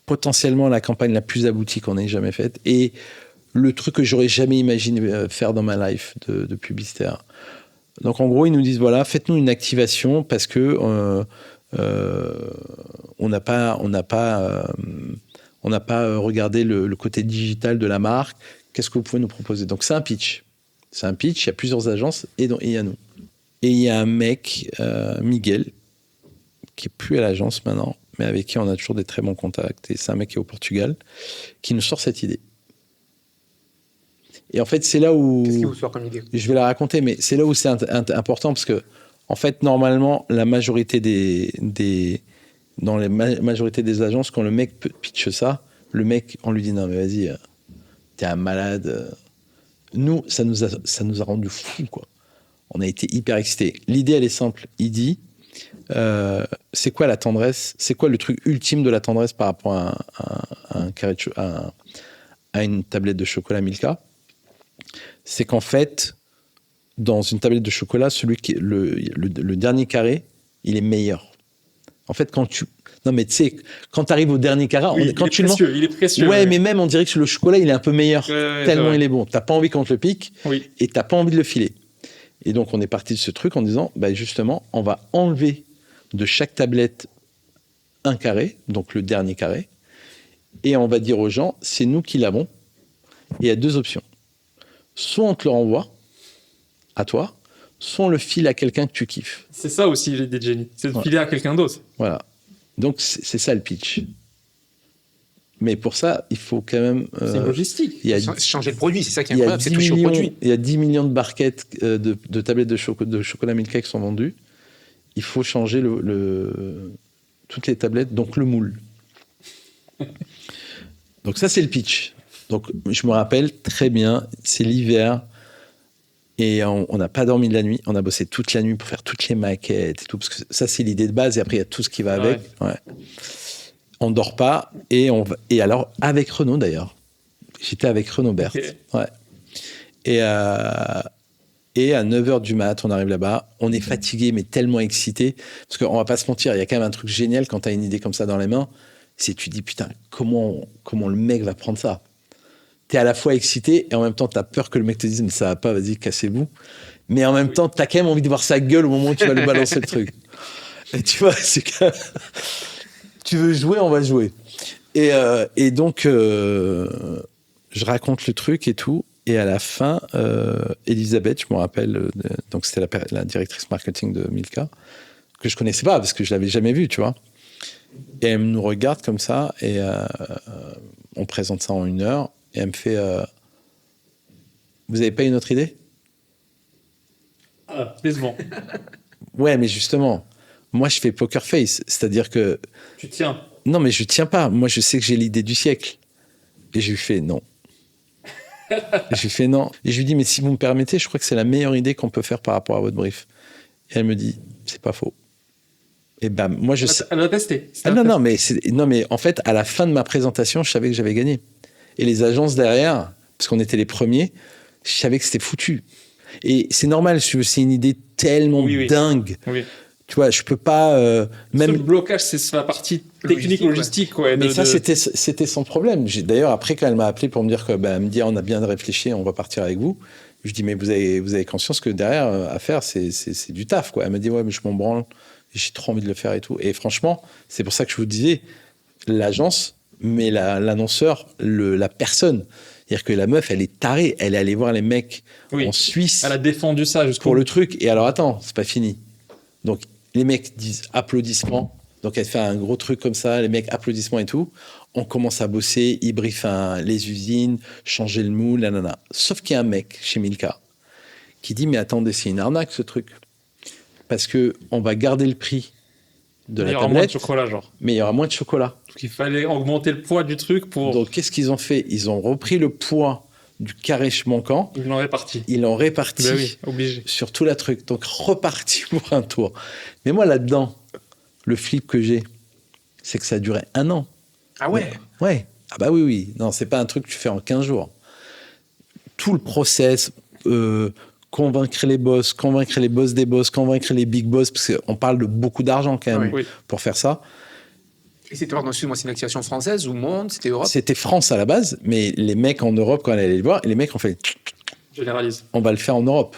B: potentiellement la campagne la plus aboutie qu'on ait jamais faite et le truc que j'aurais jamais imaginé faire dans ma life de publicitaire. Donc en gros, ils nous disent voilà, faites-nous une activation parce que on n'a pas regardé le côté digital de la marque. Qu'est-ce que vous pouvez nous proposer? Donc c'est un pitch. Il y a plusieurs agences et il y a nous. Et il y a un mec, Miguel, qui est plus à l'agence maintenant, mais avec qui on a toujours des très bons contacts. Et c'est un mec qui est au Portugal, qui nous sort cette idée. Et en fait, c'est là où...
C: Qu'est-ce qui vous sort comme idée?
B: Je vais la raconter, mais c'est là où c'est important parce que, en fait, normalement, la majorité dans la majorité des agences, quand le mec pitch ça, le mec, on lui dit non, mais vas-y, t'es un malade. Nous, ça nous a rendu fous, quoi. On a été hyper excités. L'idée, elle est simple. Il dit, c'est quoi la tendresse? C'est quoi le truc ultime de la tendresse par rapport à une tablette de chocolat Milka? C'est qu'en fait, dans une tablette de chocolat, le dernier carré, il est meilleur. En fait, non, mais tu sais, quand tu arrives au dernier carré,
A: Oui, il est précieux.
B: Ouais, mais même on dirait que le chocolat, il est un peu meilleur. Tellement il est bon. T'as pas envie qu'on te le pique et t'as pas envie de le filer. Et donc, on est parti de ce truc en disant, bah, justement, on va enlever de chaque tablette un carré, donc le dernier carré, et on va dire aux gens, c'est nous qui l'avons. Et il y a 2 options. Soit on te le renvoie à toi, soit on le file à quelqu'un que tu kiffes.
A: C'est ça aussi l'idée de génie, c'est de filer à quelqu'un d'autre.
B: Voilà. Donc, c'est ça le pitch. Mais pour ça, il faut quand même...
C: c'est logistique. Changer le produit, c'est ça qui est incroyable, c'est toucher au produit.
B: Il y a 10 millions de barquettes de tablettes de chocolat Milka qui sont vendues. Il faut changer toutes les tablettes, donc le moule. Donc ça, c'est le pitch. Donc je me rappelle très bien, c'est l'hiver. Et on n'a pas dormi de la nuit. On a bossé toute la nuit pour faire toutes les maquettes et tout. Parce que ça, c'est l'idée de base. Et après, il y a tout ce qui va avec. Ouais. On ne dort pas. Et alors, avec Renaud, d'ailleurs. J'étais avec Renaud Berthe. Okay. Ouais. Et à 9h du mat, on arrive là-bas. On est fatigué, mais tellement excité. Parce qu'on ne va pas se mentir, il y a quand même un truc génial quand tu as une idée comme ça dans les mains. C'est tu dis, putain, comment le mec va prendre ça? T'es à la fois excité et en même temps, t'as peur que le mec te dise, mais ça va pas, vas-y, cassez-vous. Mais en même temps, t'as quand même envie de voir sa gueule au moment où tu vas lui balancer le truc. Et tu vois, c'est que tu veux jouer, on va jouer. Et donc, je raconte le truc et tout. Et à la fin, Elisabeth, je me rappelle, donc c'était la directrice marketing de Milka, que je connaissais pas parce que je l'avais jamais vue, tu vois. Et elle nous regarde comme ça et on présente ça en 1 heure. Et elle me fait vous avez pas une autre idée?
A: Ah, décevant.
B: Ouais, mais justement, moi je fais poker face, c'est-à-dire que.
A: Tu tiens.
B: Non, mais je tiens pas. Moi je sais que j'ai l'idée du siècle. Et je lui fais non. Je lui fais non. Et je lui dis, mais si vous me permettez, je crois que c'est la meilleure idée qu'on peut faire par rapport à votre brief. Et elle me dit, c'est pas faux. Et bam, moi je sais.
A: Elle a testé.
B: Non, mais en fait, à la fin de ma présentation, je savais que j'avais gagné. Et les agences derrière, parce qu'on était les premiers, je savais que c'était foutu. Et c'est normal, c'est une idée tellement dingue. Oui. Tu vois, je peux pas.
A: Même le blocage, c'est sur la partie technique, logistique. Ouais,
B: mais c'était son problème. D'ailleurs, après, quand elle m'a appelé pour me dire que, elle me dit, on a bien réfléchi, on va partir avec vous. Je dis, mais vous avez conscience que derrière, à faire, c'est du taf, quoi. Elle m'a dit, ouais, mais je m'en branle. J'ai trop envie de le faire et tout. Et franchement, c'est pour ça que je vous disais, l'agence, mais l'annonceur, la personne. C'est-à-dire que la meuf, elle est tarée. Elle est allée voir les mecs en Suisse.
A: Elle a défendu ça jusqu'au
B: pour le truc. Et alors, attends, c'est pas fini. Donc, les mecs disent applaudissements. Donc, elle fait un gros truc comme ça. Les mecs, applaudissements et tout. On commence à bosser. Ils briefent les usines, changer le moule, nanana. Sauf qu'il y a un mec chez Milka qui dit, mais attendez, c'est une arnaque, ce truc. Parce qu'on va garder le prix de la tablette. Il y aura moins de
A: chocolat, genre.
B: Mais il y aura moins de chocolat.
A: Donc il fallait augmenter le poids du truc pour...
B: Donc qu'est-ce qu'ils ont fait? Ils ont repris le poids du carré manquant.
A: Ils l'ont réparti.
B: Ben
A: oui, obligé.
B: Sur tout la truc. Donc reparti pour un tour. Mais moi, là-dedans, le flip que j'ai, c'est que ça a duré 1 an.
C: Ah ouais?
B: Ouais. Ah bah oui. Non, c'est pas un truc que tu fais en 15 jours. Tout le process... convaincre les boss des boss, convaincre les big boss, parce qu'on parle de beaucoup d'argent quand même pour faire ça.
C: Et c'était, excuse-moi, c'est une activation française ou monde? C'était Europe?
B: C'était France à la base, mais les mecs en Europe, quand on allait les voir, les mecs ont fait...
A: Généralise.
B: On va le faire en Europe.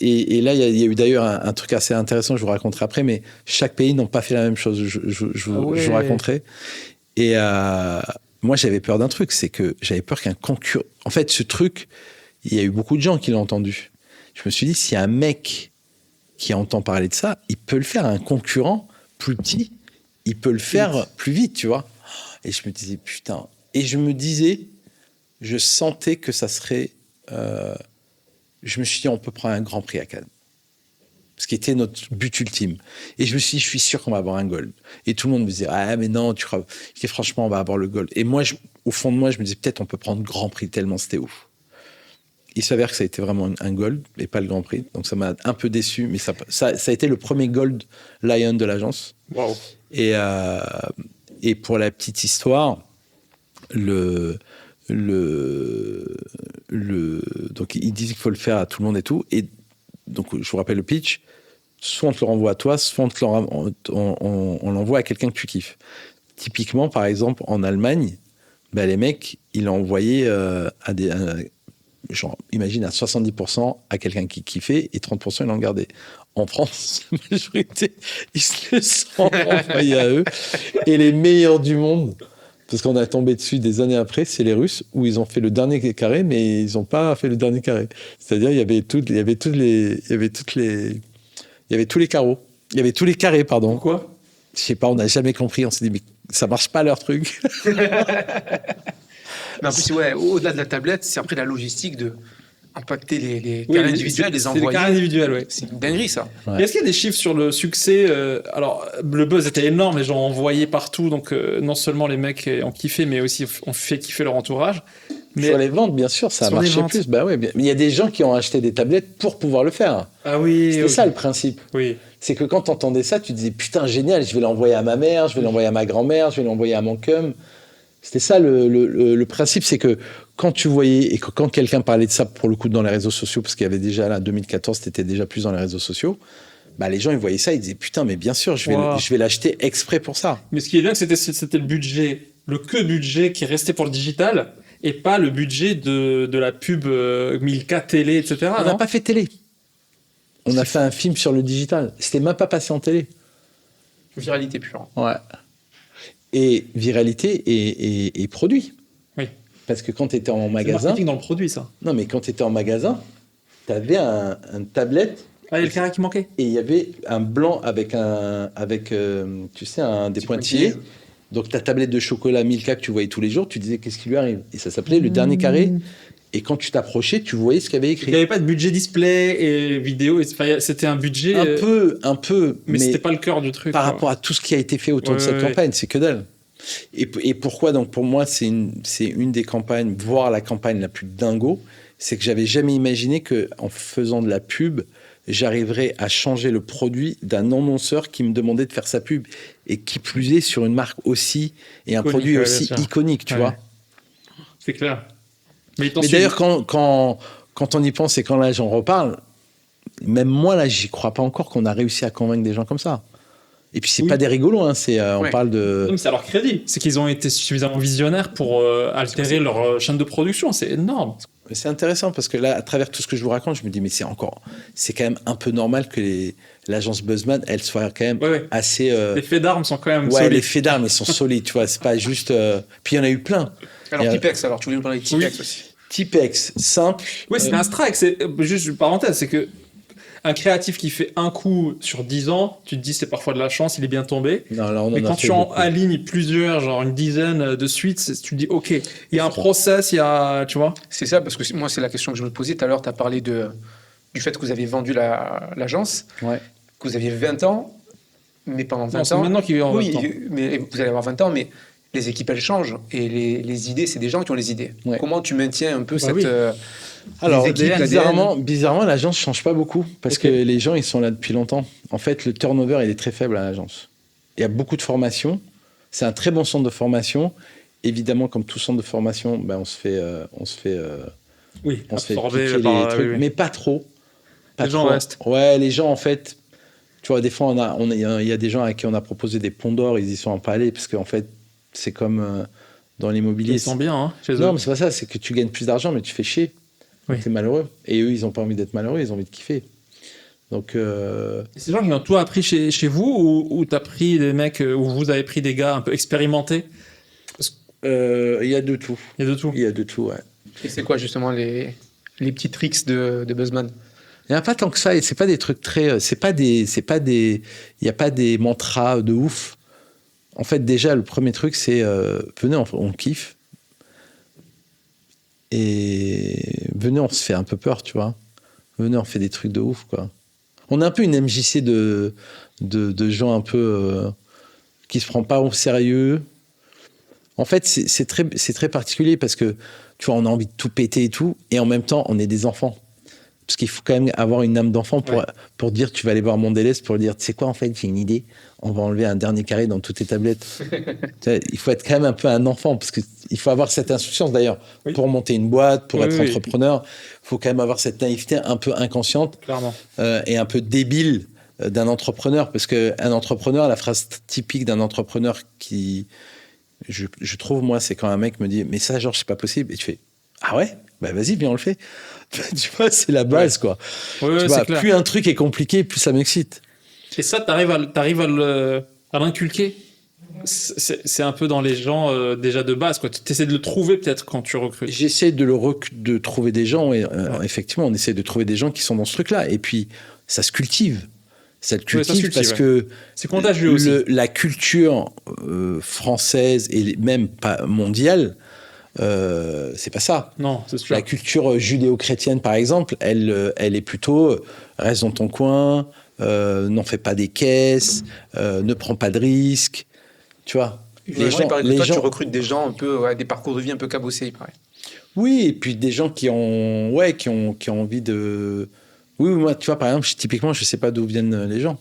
B: Et là, il y a eu d'ailleurs un truc assez intéressant, je vous raconterai après, mais chaque pays n'a pas fait la même chose, je vous raconterai. Et moi, j'avais peur d'un truc, c'est que j'avais peur qu'un concurrent... En fait, ce truc... Il y a eu beaucoup de gens qui l'ont entendu. Je me suis dit, s'il y a un mec qui entend parler de ça, il peut le faire. Un concurrent plus petit, il peut le faire plus vite, tu vois. Et je me disais, putain. Et je me disais, je sentais que ça serait... je me suis dit, on peut prendre un Grand Prix à Cannes. Ce qui était notre but ultime. Et je me suis dit, je suis sûr qu'on va avoir un gold. Et tout le monde me disait, ah mais non, tu crois... Je dis, franchement, on va avoir le gold. Et moi, au fond de moi, je me disais, peut-être on peut prendre Grand Prix, tellement c'était ouf. Il s'avère que ça a été vraiment un gold et pas le Grand Prix. Donc ça m'a un peu déçu, mais ça a été le premier Gold Lion de l'agence.
A: Wow.
B: Et pour la petite histoire, donc ils disent qu'il faut le faire à tout le monde et tout. Et donc je vous rappelle le pitch. Soit on te le renvoie à toi, soit on l'envoie à quelqu'un que tu kiffes. Typiquement, par exemple, en Allemagne, les mecs, ils l'ont envoyé à des... genre, imagine à 70% à quelqu'un qui kiffait et 30% ils l'ont gardé. En France, la majorité, ils se le sont envoyés à eux. Et les meilleurs du monde, parce qu'on a tombé dessus des années après, c'est les Russes, où ils ont fait le dernier carré, mais ils n'ont pas fait le dernier carré. C'est-à-dire, il y avait tous les carreaux. Il y avait tous les carrés, pardon.
A: Pourquoi?
B: Je sais pas, on n'a jamais compris. On s'est dit, mais ça marche pas leur truc.
C: Mais en plus, au-delà de la tablette, c'est après la logistique de impacter les carrés individuels, les envoyer.
A: C'est les carrés individuels, oui.
C: C'est une dinguerie, ça.
A: Ouais. Est-ce qu'il y a des chiffres sur le succès? Alors, le buzz était énorme, les gens en envoyaient partout, donc non seulement les mecs ont kiffé, mais aussi ont fait kiffer leur entourage. Mais
B: sur les ventes, bien sûr, ça a
A: sur les
B: marché
A: ventes.
B: plus. Bah ouais, mais il y a des gens qui ont acheté des tablettes pour pouvoir le faire.
A: Ah oui.
B: C'était ça le principe.
A: Oui.
B: C'est que quand tu entendais ça, tu disais putain, génial, je vais l'envoyer à ma mère, je vais l'envoyer à ma grand-mère, je vais l'envoyer à mon cum. C'était ça le principe, c'est que quand tu voyais et que quand quelqu'un parlait de ça, pour le coup, dans les réseaux sociaux, parce qu'il y avait déjà là, 2014, c'était déjà plus dans les réseaux sociaux, bah les gens ils voyaient ça, ils disaient putain, mais bien sûr, je vais l'acheter exprès pour ça.
A: Mais ce qui est bien, c'était le budget, le budget qui restait pour le digital et pas le budget de la pub 1000K télé, etc.
B: On n'a pas fait télé. On a fait un film sur le digital. C'était même pas passé en télé.
C: Viralité pure.
B: Ouais. Et viralité et produit.
A: Oui.
B: Parce que quand tu étais en
A: C'est
B: magasin.
A: marketing dans le produit, ça.
B: Non, mais quand tu étais en magasin, tu avais un tablette.
A: Ah, il y a le carré qui manquait.
B: Et il y avait un blanc avec tu sais, des pointillés. Donc ta tablette de chocolat Milka que tu voyais tous les jours, tu disais qu'est-ce qui lui arrive. Et ça s'appelait le dernier carré. Et quand tu t'approchais, tu voyais ce qu'il y avait écrit.
A: Il n'y avait pas de budget display et vidéo. C'était un budget.
B: Un peu.
A: Mais c'était pas le cœur du truc.
B: Par rapport à tout ce qui a été fait autour de cette campagne, c'est que dalle. Et pourquoi donc pour moi c'est une des campagnes, voire la campagne la plus dingo, c'est que j'avais jamais imaginé que en faisant de la pub, j'arriverais à changer le produit d'un annonceur qui me demandait de faire sa pub et qui plus est sur une marque aussi et un
A: Iconique,
B: produit
A: ouais,
B: aussi
A: bien sûr.
B: iconique, tu vois.
A: C'est clair. Mais
B: d'ailleurs quand on y pense et quand là j'en reparle, même moi là j'y crois pas encore qu'on a réussi à convaincre des gens comme ça. Et puis c'est pas des rigolos, hein, on parle de.
A: Non, mais c'est à leur crédit. C'est qu'ils ont été suffisamment visionnaires pour altérer leur chaîne de production. C'est énorme.
B: C'est intéressant parce que là, à travers tout ce que je vous raconte, je me dis mais c'est quand même un peu normal que l'agence Buzzman, elle soit quand même assez.
A: Les faits d'armes sont quand même
B: solides.
A: solides.
B: Les faits d'armes, ils sont solides, tu vois. C'est pas juste. Puis il y en a eu plein.
C: Alors Tipex, alors tu voulais nous parler de Tipex aussi.
B: Tipex, simple.
A: Oui, c'est un strike. C'est juste une parenthèse, c'est que un créatif qui fait un coup sur 10 ans, tu te dis c'est parfois de la chance, il est bien tombé.
B: Non, là,
A: mais quand tu alignes plusieurs, genre une dizaine de suites, tu te dis ok, il y a un process, il y a, tu vois.
C: C'est ça, parce que moi c'est la question que je me posais tout à l'heure. Tu as parlé du fait que vous avez vendu l'agence, que vous aviez 20 ans, mais pendant 20 ans.
A: C'est maintenant qu'il y a 20 ans.
C: Mais vous allez avoir 20 ans, mais les équipes elles changent et les idées, c'est des gens qui ont les idées.
B: Ouais.
C: Comment tu maintiens un peu cette.
B: Alors, bizarrement, l'agence change pas beaucoup parce que les gens, ils sont là depuis longtemps. En fait, le turnover, il est très faible à l'agence. Il y a beaucoup de formations. C'est un très bon centre de formation. Évidemment, comme tout centre de formation, ben, on se fait piquer les trucs, mais pas trop.
A: Les gens restent.
B: Ouais, les gens, en fait, tu vois, des fois, il y a des gens à qui on a proposé des ponts d'or, ils y sont empalés parce qu'en fait, c'est comme dans l'immobilier.
A: Ils sont bien, hein, chez eux.
B: Non, mais c'est pas ça, c'est que tu gagnes plus d'argent, mais tu fais chier. Oui. T'es malheureux. Et eux, ils n'ont pas envie d'être malheureux, ils ont envie de kiffer. Donc.
A: C'est des gens qui ont tout appris chez vous ou t'as pris des mecs, ou vous avez pris des gars un peu expérimentés?
B: Il y a de tout.
A: Il y a de tout.
B: Il y a de tout, ouais.
C: Et c'est quoi justement les petits tricks de Buzzman?
B: Il n'y a pas tant que ça, et c'est pas des trucs très. Il n'y a pas des mantras de ouf. En fait, déjà, le premier truc, c'est venez, on kiffe. Et venez, on se fait un peu peur, tu vois. Venez, on fait des trucs de ouf, quoi. On est un peu une MJC de gens un peu qui se prend pas au sérieux. En fait, c'est très particulier parce que, tu vois, on a envie de tout péter et tout, et en même temps, on est des enfants. Parce qu'il faut quand même avoir une âme d'enfant pour dire, tu vas aller voir Mondelez pour dire, tu sais quoi, en fait, j'ai une idée, on va enlever un dernier carré dans toutes tes tablettes. Il faut être quand même un peu un enfant, parce qu'il faut avoir cette insouciance d'ailleurs. Pour monter une boîte, pour être entrepreneur, il faut quand même avoir cette naïveté un peu inconsciente et un peu débile d'un entrepreneur. Parce qu'un entrepreneur, la phrase typique d'un entrepreneur qui, je trouve, moi, c'est quand un mec me dit, mais ça, Georges, c'est pas possible. Et tu fais, ah ouais, bah vas-y, viens, on le fait. Tu vois, c'est la base, quoi. Tu vois, plus un truc est compliqué, plus ça m'excite.
A: Et ça, t'arrives à l'inculquer. C'est un peu dans les gens déjà de base, quoi. Tu essaies de le trouver peut-être quand tu recrutes.
B: J'essaie de trouver des gens, et effectivement, on essaie de trouver des gens qui sont dans ce truc-là. Et puis, ça se cultive. Ça se cultive parce que
A: c'est contagieux aussi.
B: La culture française et même pas mondiale, c'est pas ça.
A: Non, c'est sûr.
B: La culture judéo-chrétienne, par exemple, elle est plutôt reste dans ton coin, n'en fais pas des caisses, ne prends pas de risques. Tu vois,
C: Les gens, tu recrutes des gens un peu, des parcours de vie un peu cabossés, il paraît.
B: Oui, et puis des gens qui ont envie de. Oui, moi, tu vois, par exemple, typiquement, je sais pas d'où viennent les gens.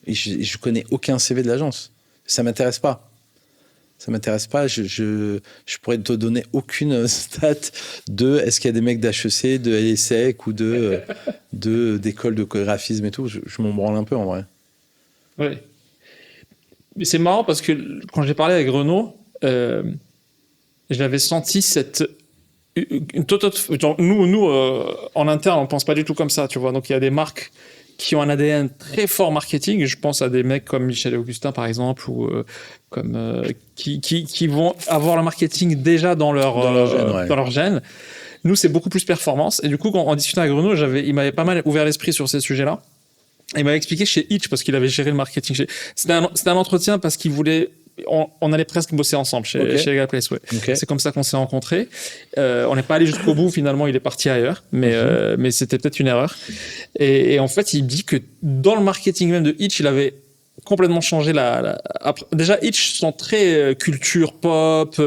B: Et je connais aucun CV de l'agence. Ça m'intéresse pas. Je pourrais te donner aucune stat de est-ce qu'il y a des mecs d'HEC, de LSEC ou d'école de graphisme et tout. Je m'en branle un peu en vrai.
A: Oui. Mais c'est marrant parce que quand j'ai parlé avec Renaud, j'avais senti nous en interne, on pense pas du tout comme ça, tu vois. Donc il y a des marques qui ont un ADN très fort marketing. Je pense à des mecs comme Michel Augustin par exemple, ou qui vont avoir le marketing déjà dans leur gène. Nous, c'est beaucoup plus performance. Et du coup, en discutant avec Renaud, il m'avait pas mal ouvert l'esprit sur ces sujets-là. Et il m'avait expliqué chez Itch, parce qu'il avait géré le marketing. C'était un entretien parce qu'il voulait. On allait presque bosser ensemble chez Legal Place. Ouais. Okay. C'est comme ça qu'on s'est rencontrés. On n'est pas allé jusqu'au bout. Finalement, il est parti ailleurs. Mais c'était peut-être une erreur. Et en fait, il dit que dans le marketing même de Itch, il avait complètement changé déjà, Itch sont très culture pop.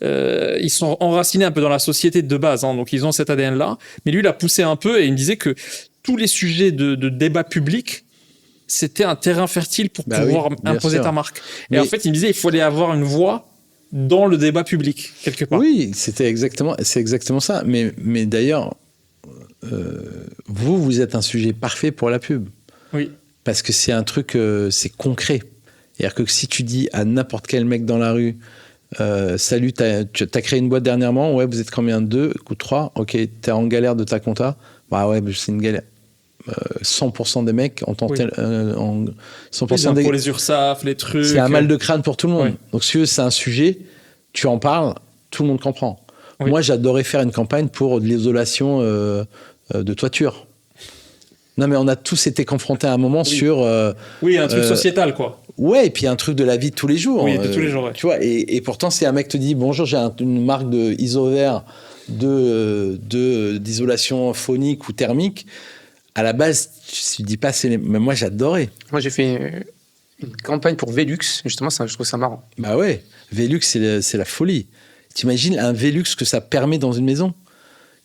A: Ils sont enracinés un peu dans la société de base. Hein, donc, ils ont cet ADN-là. Mais lui, il a poussé un peu et il me disait que tous les sujets de débat public, c'était un terrain fertile pour pouvoir imposer ta marque. Et en fait, il me disait, il fallait avoir une voix dans le débat public, quelque part.
B: Oui, c'est exactement ça. Mais d'ailleurs, vous êtes un sujet parfait pour la pub.
A: Oui.
B: Parce que c'est un truc, c'est concret. C'est-à-dire que si tu dis à n'importe quel mec dans la rue, salut, t'as créé une boîte dernièrement, ouais, vous êtes combien? 2 ou 3? Ok, t'es en galère de ta compta? Bah ouais, c'est une galère. 100% des mecs ont tenté 100%
A: pour les URSAF, les trucs.
B: C'est un mal de crâne pour tout le monde. Donc si c'est un sujet, tu en parles, tout le monde comprend. Moi, j'adorais faire une campagne pour de l'isolation de toiture. Non, mais on a tous été confrontés à un moment sur.
A: Un truc sociétal, quoi.
B: Ouais, et puis un truc de la vie de tous les jours.
A: Oui, de tous les jours. Ouais.
B: Tu vois, et pourtant, si un mec te dit bonjour, j'ai une marque de Isover d'isolation phonique ou thermique. À la base, je ne dis pas, mais moi j'adorais.
C: Moi j'ai fait une campagne pour Velux, justement, je trouve ça marrant.
B: Bah ouais, Velux c'est la folie. T'imagines un Velux que ça permet dans une maison?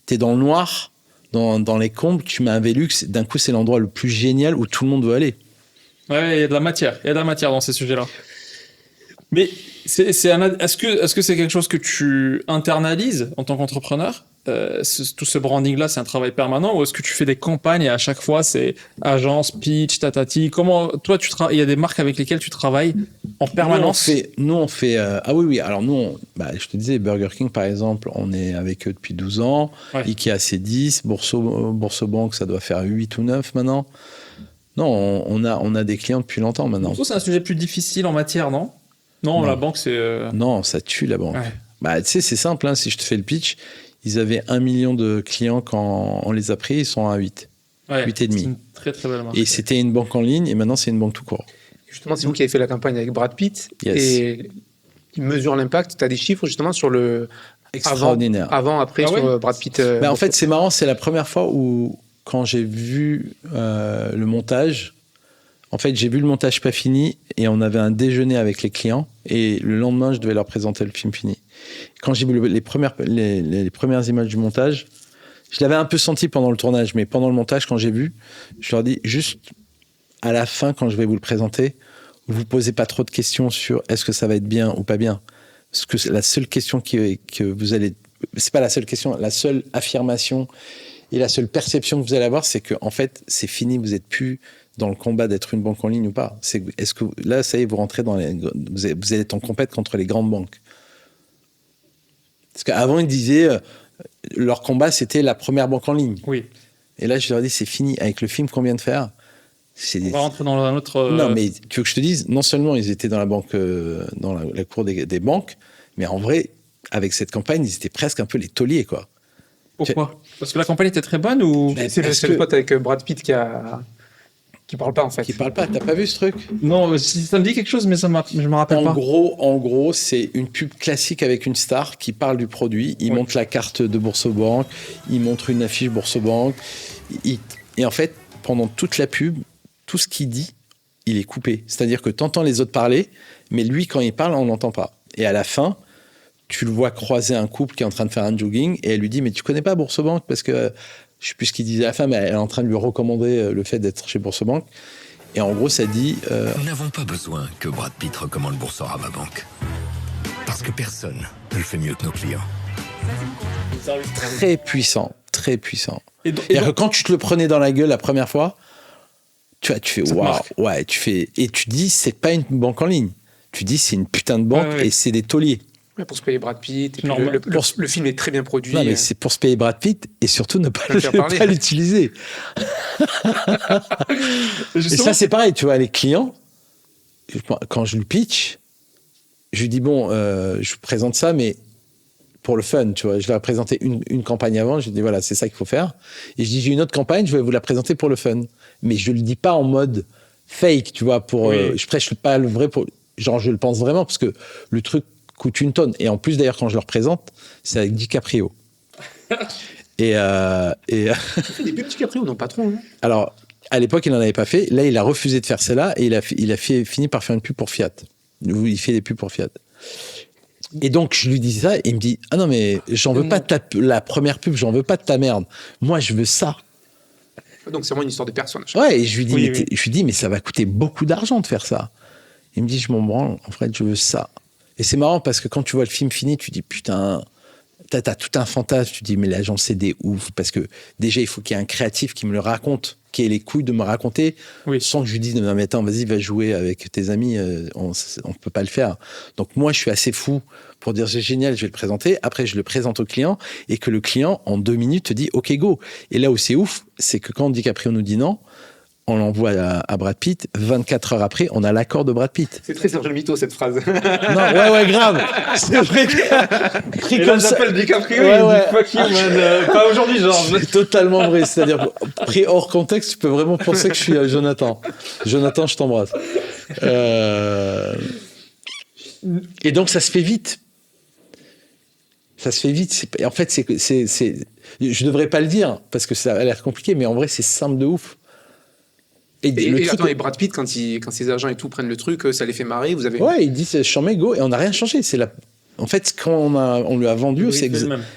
B: T'es dans le noir, dans les combles, tu mets un Velux, d'un coup c'est l'endroit le plus génial où tout le monde veut aller.
A: Ouais, il y a de la matière, dans ces sujets-là. Mais est-ce que c'est quelque chose que tu internalises en tant qu'entrepreneur? Tout ce branding-là, c'est un travail permanent, ou est-ce que tu fais des campagnes et à chaque fois c'est agence, pitch, tatati? Comment toi il y a des marques avec lesquelles tu travailles en permanence?
B: Nous on fait ah oui. Alors nous, je te disais Burger King par exemple, on est avec eux depuis 12 ans. Ouais. Ikea c'est 10, Boursobank ça doit faire 8 ou 9 maintenant. Non, on a des clients depuis longtemps maintenant.
A: Pour toi, c'est un sujet plus difficile en matière, non? Non, la banque c'est.
B: Non, ça tue la banque. Ouais. Tu sais, c'est simple. Hein, si je te fais le pitch. Ils avaient 1 million de clients quand on les a pris, ils sont à 8. 8,5.
A: C'est une très très belle marque.
B: Et c'était une banque en ligne et maintenant c'est une banque tout court.
C: Justement, c'est vous qui avez fait la campagne avec Brad Pitt.
B: Yes.
C: Et il mesure l'impact. Tu as des chiffres justement sur le.
B: Extraordinaire.
C: Avant, après, sur Brad Pitt.
B: En fait, c'est marrant, c'est la première fois où, quand j'ai vu le montage, en fait, j'ai vu le montage pas fini et on avait un déjeuner avec les clients et le lendemain, je devais leur présenter le film fini. Quand j'ai vu les premières images du montage, je l'avais un peu senti pendant le tournage, mais pendant le montage, quand j'ai vu, je leur dis juste à la fin, quand je vais vous le présenter, vous posez pas trop de questions sur est-ce que ça va être bien ou pas bien. Parce que la seule question que vous allez, c'est pas la seule question, la seule affirmation et la seule perception que vous allez avoir, c'est que en fait, c'est fini, vous êtes plus dans le combat d'être une banque en ligne ou pas. Est-ce que là, ça y est, vous rentrez vous allez être en compète contre les grandes banques. Parce qu'avant, ils disaient leur combat, c'était la première banque en ligne.
A: Oui.
B: Et là, je leur dis, c'est fini. Avec le film qu'on vient de faire,
A: on va rentrer dans un autre.
B: Non, mais tu veux que je te dise, non seulement ils étaient dans la banque, dans la cour des banques, mais en vrai, avec cette campagne, ils étaient presque un peu les tauliers, quoi.
A: Pourquoi? Parce que la campagne était très bonne ou?
C: C'est le pote avec Brad Pitt qui parle pas en fait.
B: Qui parle pas, t'as pas vu ce truc?
A: Non, ça me dit quelque chose, mais je me rappelle pas.
B: En gros, c'est une pub classique avec une star qui parle du produit. Il montre la carte de Boursobank, il montre une affiche Boursobank. Et en fait, pendant toute la pub, tout ce qu'il dit, il est coupé. C'est-à-dire que tu entends les autres parler, mais lui, quand il parle, on l'entend pas. Et à la fin, tu le vois croiser un couple qui est en train de faire un jogging et elle lui dit « Mais tu connais pas Bourse-Banque ?» Parce que, je sais plus ce qu'il disait à la fin, mais elle est en train de lui recommander le fait d'être chez Bourse-Banque. Et en gros, ça dit...
H: Nous n'avons pas besoin que Brad Pitt recommande Boursorama Banque. Parce que personne ne le fait mieux que nos clients.
B: Très puissant, très puissant.
A: Et donc-
B: C'est-à-dire que quand tu te le prenais dans la gueule la première fois, tu fais
A: Ça te
B: waouh,
A: marque.
B: ouais, et tu dis c'est pas une banque en ligne. Tu dis c'est une putain de banque
A: Ouais.
B: et c'est des tauliers.
C: Ouais, pour se payer Brad Pitt. Et puis
A: Normal.
C: le film est très bien produit.
B: Non mais c'est pour se payer Brad Pitt et surtout ne pas,
C: Le faire parler.
B: pas l'utiliser. Et ça c'est pareil, tu vois, les clients, quand je lui pitch, je lui dis bon, je vous présente ça, mais pour le fun, tu vois. Je leur ai présenté une campagne avant, je lui dis voilà, c'est ça qu'il faut faire. Et je dis j'ai une autre campagne, je vais vous la présenter pour le fun. Mais je le dis pas en mode fake, tu vois, pour
A: Oui.
B: je prêche pas le vrai pour genre je le pense vraiment parce que le truc coûte une tonne. Et en plus d'ailleurs quand je leur présente, c'est avec DiCaprio. et
C: Des petits DiCaprio, non, pas trop. Hein.
B: alors à l'époque il n'en avait pas fait. Là il a refusé de faire celle-là et il a fini par faire une pub pour Fiat. Où il fait des pubs pour Fiat. Et donc, je lui dis ça, et il me dit « Ah non, mais j'en veux pas de la première pub, j'en veux pas de ta merde. Moi, je veux ça.
C: Donc, c'est vraiment une histoire de personnage. »
B: Ouais, et je lui dis,
A: Oui,
B: mais je lui dis, mais ça va coûter beaucoup d'argent de faire ça. Il me dit, je m'en branle, en fait, je veux ça. Et c'est marrant parce que quand tu vois le film fini, tu dis, putain, t'as tout un fantasme. Tu dis, mais l'agent, c'est des ouf. Parce que déjà, il faut qu'il y ait un créatif qui me le raconte, qui ait les couilles de me raconter,
A: Oui.
B: sans que je lui dise, non, mais attends, vas-y, va jouer avec tes amis, on peut pas le faire. Donc moi, je suis assez fou pour dire, c'est génial, je vais le présenter. Après, je le présente au client et que le client, en 2 minutes, te dit, OK, go. Et là où c'est ouf, c'est que quand DiCaprio nous dit non, on l'envoie à Brad Pitt. 24 heures après, on a l'accord de Brad Pitt.
C: C'est très Serge le Mito, cette phrase.
B: Non, ouais, grave. C'est vrai que pris
C: Et
B: comme
C: là,
B: ça.
C: j'appelle DiCaprio,
B: Ouais,
C: il
B: ouais.
C: dit fuck you, man. Pas aujourd'hui, genre.
B: C'est totalement vrai. C'est-à-dire, pris hors contexte, tu peux vraiment penser que je suis Jonathan. Jonathan, je t'embrasse. Et donc, ça se fait vite. Ça se fait vite. En fait, je devrais pas le dire parce que ça a l'air compliqué, mais en vrai, c'est simple de ouf.
C: Et Brad Pitt, quand ses agents et tout prennent le truc, ça les fait marrer. Vous avez.
B: Ouais, il dit c'est chambé, go, et on n'a rien changé. En fait, quand on lui a vendu,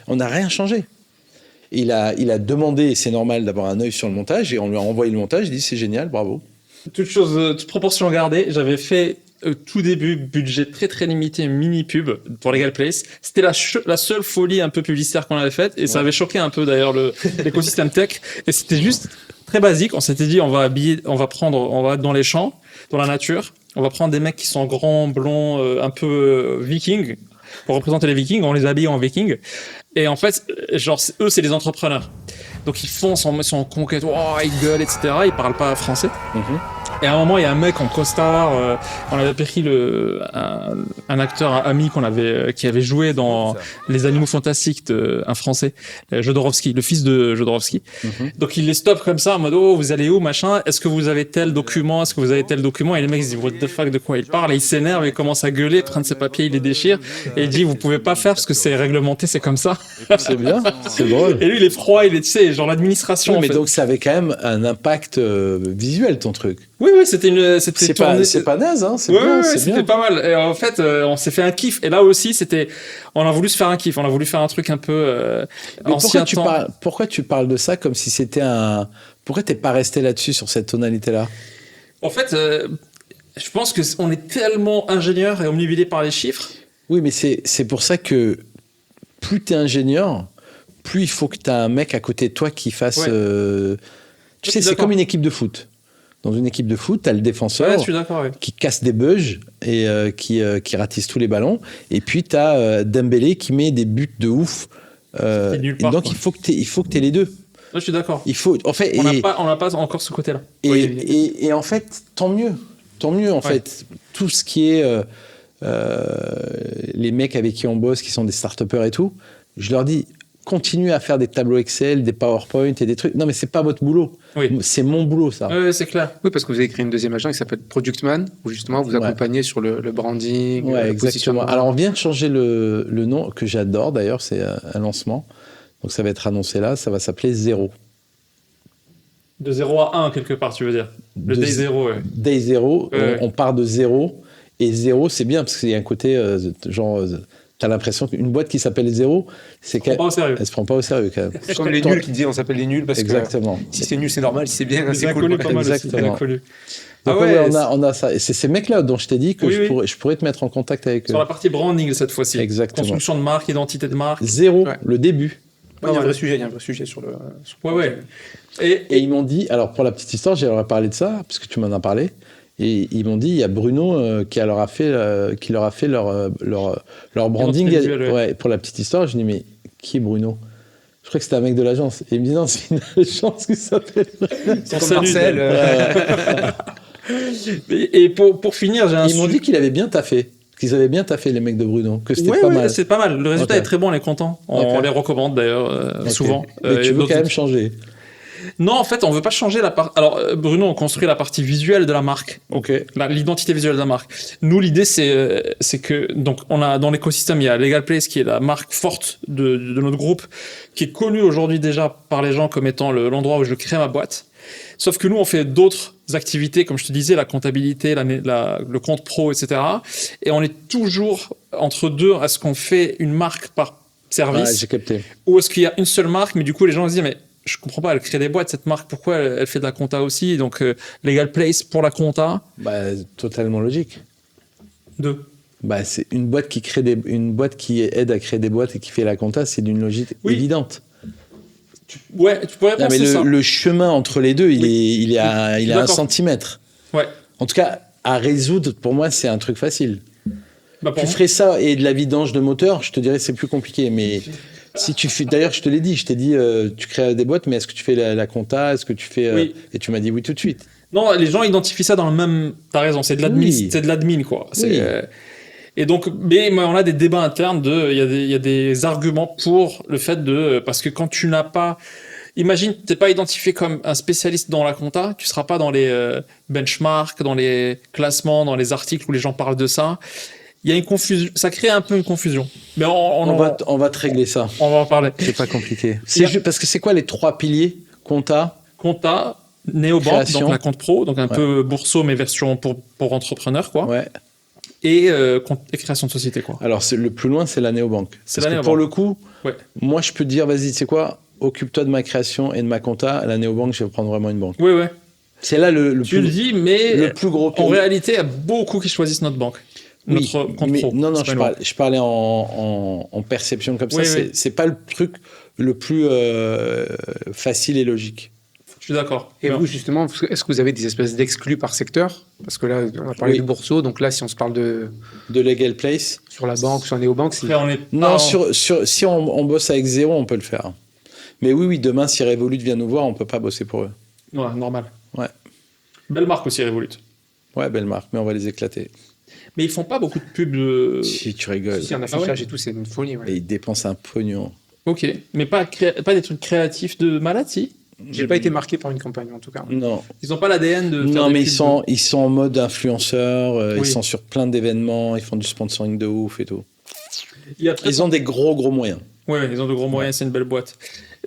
B: on n'a rien changé. Il a demandé, et c'est normal d'avoir un œil sur le montage, et on lui a envoyé le montage. Il dit c'est génial, bravo.
A: Toute proportion gardée, j'avais fait tout début, budget très très limité, mini pub pour Legal Place. C'était la seule folie un peu publicitaire qu'on avait faite et ça avait choqué un peu d'ailleurs l'écosystème tech. Et c'était juste très basique. On s'était dit on va être dans les champs, dans la nature. On va prendre des mecs qui sont grands, blonds, un peu vikings pour représenter les vikings. On les habille en vikings. Et en fait, genre eux c'est les entrepreneurs. Donc ils foncent en conquête, oh, ils gueulent, etc. Ils parlent pas français. Et à un moment, il y a un mec en costard. On avait pris un acteur ami qui avait joué dans Les Animaux Fantastiques, un Français, Jodorowsky, le fils de Jodorowsky. Donc il les stoppe comme ça en mode oh vous allez où machin. Est-ce que vous avez tel document? Est-ce que vous avez tel document? Et le mec se dit what the fuck, de quoi il parle? Et il s'énerve et il commence à gueuler, prendre ses papiers, il les déchire et il dit vous pouvez pas faire parce que c'est réglementé, c'est comme ça.
B: C'est bien, c'est drôle.
A: Et lui il est froid, il est tu sais genre l'administration.
B: Oui,
A: en
B: mais
A: fait.
B: donc ça avait quand même un impact visuel ton truc.
A: Oui, c'était
B: C'est pas naze, hein. C'est
A: Ouais,
B: bien,
A: ouais,
B: c'est
A: c'était
B: bien.
A: pas mal. Et en fait, on s'est fait un kiff. Et là aussi, on a voulu se faire un kiff. On a voulu faire un truc un peu
B: Mais
A: ancien temps.
B: pourquoi tu parles de ça comme si c'était Pourquoi t'es pas resté là-dessus sur cette tonalité-là?
A: En fait, je pense que on est tellement ingénieur et omnibulé par les chiffres.
B: Oui, mais c'est pour ça que plus t'es ingénieur, plus il faut que t'as un mec à côté de toi qui fasse.
A: Ouais.
B: Tu
A: Je
B: sais,
A: suis
B: c'est
A: d'accord.
B: comme une équipe de foot. Dans une équipe de foot, t'as le défenseur
A: Ouais, je suis d'accord. Ouais.
B: qui casse des bugs et qui ratisse tous les ballons. Et puis t'as Dembélé qui met des buts de ouf.
A: fait nulle part,
B: donc
A: quoi.
B: il faut que t'aies les deux.
A: Ouais, je suis d'accord.
B: Il faut, en fait,
A: On n'a pas encore ce côté-là.
B: et en fait, tant mieux en fait. Tout ce qui est les mecs avec qui on bosse, qui sont des start-upers et tout, je leur dis, continuez à faire des tableaux Excel, des PowerPoint et des trucs. Non, mais c'est pas votre boulot.
A: Oui.
B: C'est mon boulot, ça.
A: Ouais, c'est clair.
C: Oui, parce que vous avez créé une deuxième agence qui s'appelle Product Man, où justement vous accompagnez sur le branding,
B: Ouais,
C: le
B: exactement.
C: positionnement.
B: Alors, on vient de changer le nom, que j'adore d'ailleurs, c'est un lancement. Donc, ça va être annoncé là, ça va s'appeler Zéro.
A: De 0 à 1, quelque part, tu veux dire. Le day 0, ouais.
B: Day 0,
A: Ouais.
B: on part de 0. Et 0, c'est bien parce qu'il y a un côté, t'as l'impression qu'une boîte qui s'appelle 0, c'est
A: Prends pas au sérieux.
B: elle se prend pas au sérieux quand même.
C: C'est comme les nuls qui disaient on s'appelle les nuls parce
B: Exactement.
C: que si c'est nul, c'est normal. Si c'est bien,
A: Les
C: c'est cool.
A: inconnus, pas mal aussi.
B: Exactement.
A: Les inconnus.
B: Donc,
C: Ah ouais,
B: on a ça. Et c'est ces mecs-là dont je t'ai dit que
A: Oui,
B: je pourrais te mettre en contact avec eux.
A: Sur la partie branding, cette fois-ci.
B: Exactement.
A: Construction de marque, identité de marque.
B: 0,
C: Ouais.
B: le début.
C: Il y a un vrai sujet, sur le.
A: Ouais, ouais. Et
B: Et ils m'ont dit, alors pour la petite histoire, j'aurais parlé de ça, parce que tu m'en as parlé, et ils m'ont dit, il y a Bruno qui leur a fait leur branding.
A: Identité visuelle, ouais.
B: Pour la petite histoire, je dis, mais qui est Bruno? Je crois que c'était un mec de l'agence. Et il me dit, non, c'est une agence qui s'appelle...
C: C'est comme
A: Salut,
C: Marcel.
A: Et pour finir, j'ai un
B: Ils m'ont dit qu'il avait bien taffé, qu'ils avaient bien taffé, les mecs de Bruno, que c'était
A: Ouais,
B: pas
A: ouais,
B: mal.
A: c'est pas mal. Le résultat
B: Ok.
A: est très bon, on est content. On
B: Ok.
A: les recommande d'ailleurs
B: Ok.
A: souvent.
B: Mais tu
A: Et
B: veux
A: d'autres-
B: quand même changer.
A: Non, en fait, on veut pas changer la partie. Alors, Bruno, on construit la partie visuelle de la marque.
B: Ok.
A: L'identité visuelle de la marque. Nous, l'idée, c'est que, donc, on a, dans l'écosystème, il y a Legal Place, qui est la marque forte de notre groupe, qui est connue aujourd'hui déjà par les gens comme étant l'endroit où je crée ma boîte. Sauf que nous, on fait d'autres activités, comme je te disais, la comptabilité, le compte pro, etc. Et on est toujours entre deux. Est-ce qu'on fait une marque par
B: Ouais,
A: service
B: j'ai capté.
A: ou est-ce qu'il y a une seule marque, mais du coup, les gens se disent, mais je comprends pas, elle crée des boîtes, cette marque, pourquoi elle fait de la compta aussi? Donc, Legal Place pour la compta.
B: Bah, totalement logique.
A: Deux.
B: Bah, c'est une boîte une boîte qui aide à créer des boîtes et qui fait la compta, c'est d'une logique
A: Oui.
B: évidente.
A: Ouais, tu pourrais
B: Non, mais
A: penser ça.
B: le chemin entre les deux,
A: Oui.
B: il est à un
A: D'accord.
B: centimètre.
A: Ouais.
B: En tout cas, à résoudre, pour moi, c'est un truc facile.
A: Bah, pour
B: Tu
A: moi-
B: ferais ça et de la vidange de moteur, je te dirais c'est plus compliqué. Mais si tu fais, d'ailleurs, je te l'ai dit, tu crées des boîtes, mais est-ce que tu fais la compta, est-ce que tu fais,
A: Oui.
B: et tu m'as dit oui tout de suite.
A: Non, les gens identifient ça dans le même. T'as raison, c'est de l'admin,
B: Oui.
A: c'est de l'admin, quoi. C'est,
B: Oui.
A: Et donc, mais on a des débats internes il y a des arguments pour le fait parce que quand tu n'as pas, imagine, t'es pas identifié comme un spécialiste dans la compta, tu seras pas dans les benchmarks, dans les classements, dans les articles où les gens parlent de ça. Il y a une confusion, ça crée un peu une confusion. Mais
B: On va te régler ça.
A: on va en parler.
B: C'est pas compliqué.
A: Il y a-
B: Parce que c'est quoi les 3 piliers? Compta.
A: Compta, néobanque,
B: Création.
A: donc la compte pro, donc un
B: Ouais.
A: peu bourseau, mais version pour entrepreneurs, quoi.
B: Ouais.
A: Et création de société, quoi.
B: Alors le plus loin, c'est la néobanque.
A: C'est
B: Parce
A: la
B: que pour
A: néobanque.
B: le coup,
A: Ouais.
B: moi je peux te dire, vas-y, c'est quoi? Occupe-toi de ma création et de ma compta. La néobanque, je vais prendre vraiment une banque.
A: Oui, ouais.
B: C'est là le
A: Tu le
B: plus,
A: dis, mais
B: le plus gros
A: en
B: pilier.
A: réalité, il y a beaucoup qui choisissent notre banque.
B: Oui,
A: Notre compte
B: mais
A: pro.
B: non,
A: C'est pas une banque.
B: je parlais en perception comme ça.
A: Oui, oui.
B: C'est pas le truc le plus facile et logique.
A: Je suis d'accord.
C: Et
A: Non.
C: vous, justement, est-ce que vous avez des espèces d'exclus par secteur? Parce que là, on a parlé
B: Oui.
C: du bourseau, donc là, si on se parle
B: De Legal Place.
C: sur la banque, sur la néobanque, c'est.
A: Après, on est
B: Non,
A: pas en-
B: si on bosse avec 0, on peut le faire. Mais oui, demain, si Revolut vient nous voir, on peut pas bosser pour eux.
A: Ouais, normal.
B: Ouais.
A: Belle marque aussi, Revolut.
B: Ouais, belle marque, mais on va les éclater.
A: Mais ils font pas beaucoup de pubs.
B: Si tu rigoles.
C: Si, un affichage et tout, c'est une folie. Ouais.
B: Et ils dépensent un pognon.
A: Ok. Mais pas des trucs créatifs de malade, si.
C: J'ai pas été marqué par une campagne, en tout cas.
B: Non.
A: Ils ont pas l'ADN de. faire
B: Non,
A: des
B: mais
A: pubs
B: ils sont en mode influenceur,
A: Oui.
B: ils sont sur plein d'événements, ils font du sponsoring de ouf et tout.
A: Il y a très-
B: Ils ont des gros moyens.
A: Ouais, ils ont de gros moyens, c'est une belle boîte.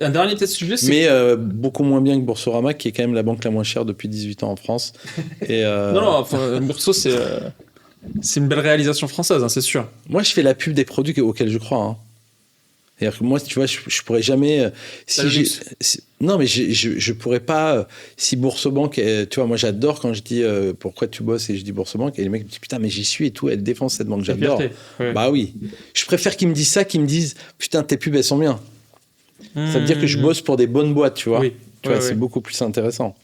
A: Un dernier peut-être sujet, c'est.
B: Mais beaucoup moins bien que Boursorama, qui est quand même la banque la moins chère depuis 18 ans en France. Et,
A: Non, enfin, Bourso, c'est une belle réalisation française, hein, c'est sûr.
B: moi, je fais la pub des produits auxquels je crois. Hein. C'est-à-dire que moi, tu vois, je pourrais jamais.
A: le luxe.
B: Non, mais je pourrais pas. Si Boursobank, tu vois, moi, j'adore quand je dis pourquoi tu bosses et je dis Boursobank, et les mecs me disent putain, mais j'y suis et tout, elle défend cette banque, j'adore.
A: Fierté, ouais.
B: Bah oui. Je préfère qu'ils me disent ça, qu'ils me disent putain, tes pubs, elles sont bien. Ça veut dire que je bosse pour des bonnes boîtes, tu vois.
A: Oui.
B: Tu vois,
A: Ouais,
B: c'est
A: ouais.
B: beaucoup plus intéressant.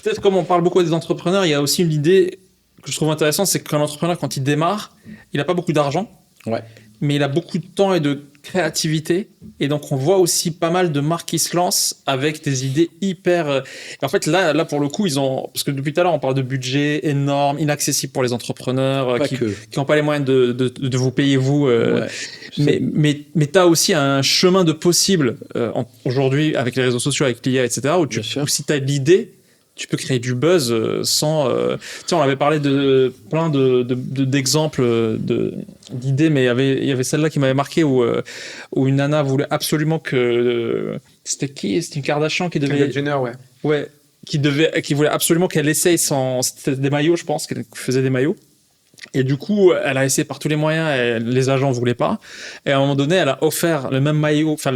A: Peut-être comme on parle beaucoup des entrepreneurs, il y a aussi une idée que je trouve intéressante, c'est qu'un entrepreneur, quand il démarre, il n'a pas beaucoup d'argent,
B: Ouais.
A: mais il a beaucoup de temps et de créativité. Et donc, on voit aussi pas mal de marques qui se lancent avec des idées hyper... Et en fait, là, pour le coup, ils ont... Parce que depuis tout à l'heure, on parle de budget énorme, inaccessible pour les entrepreneurs
B: Pas
A: qui
B: que.
A: n'ont pas les moyens de vous payer, vous.
B: Ouais.
A: Mais tu as aussi un chemin de possible aujourd'hui avec les réseaux sociaux, avec l'IA, etc.,
B: Bien sûr.
A: où si tu as l'idée, tu peux créer du buzz sans. Tu sais, on avait parlé de plein d'exemples, d'idées, mais il y avait celle-là qui m'avait marqué où une nana voulait absolument que. C'était qui? C'était une Kardashian qui devait.
C: Kendall Jenner, ouais.
A: Ouais, qui voulait absolument qu'elle essaye c'était des maillots, je pense, qu'elle faisait des maillots. Et du coup, elle a essayé par tous les moyens et les agents voulaient pas. Et à un moment donné, elle a offert le même maillot, enfin,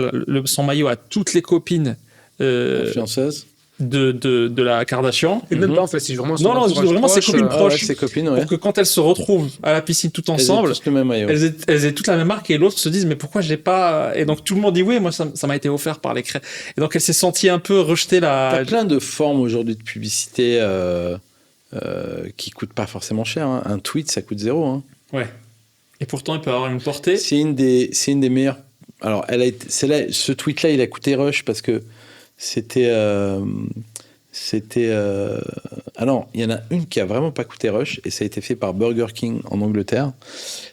A: son maillot à toutes les copines,
B: Influenceuse.
A: de la Kardashian.
C: Et même pas, en fait, c'est vraiment
A: Non, c'est vraiment ses copines
B: Ah ouais,
A: proches.
B: ses copines, ouais.
A: Pour que quand elles se retrouvent à la piscine toutes
B: Elles ont
A: ensemble,
B: tous le même maillot.
A: elles aient toutes la même marque et l'autre se dise mais pourquoi je l'ai pas. Et donc tout le monde dit oui, moi ça m'a été offert par les crèches. Et donc elle s'est sentie un peu rejetée
B: T'as plein de formes aujourd'hui de publicité qui coûtent pas forcément cher. Hein. Un tweet, ça coûte 0. Hein.
A: Ouais. Et pourtant il peut avoir une portée.
B: C'est une des meilleures. Alors, ce tweet-là, il a coûté rush parce que c'était. Ah non, il y en a une qui a vraiment pas coûté rush et ça a été fait par Burger King en Angleterre.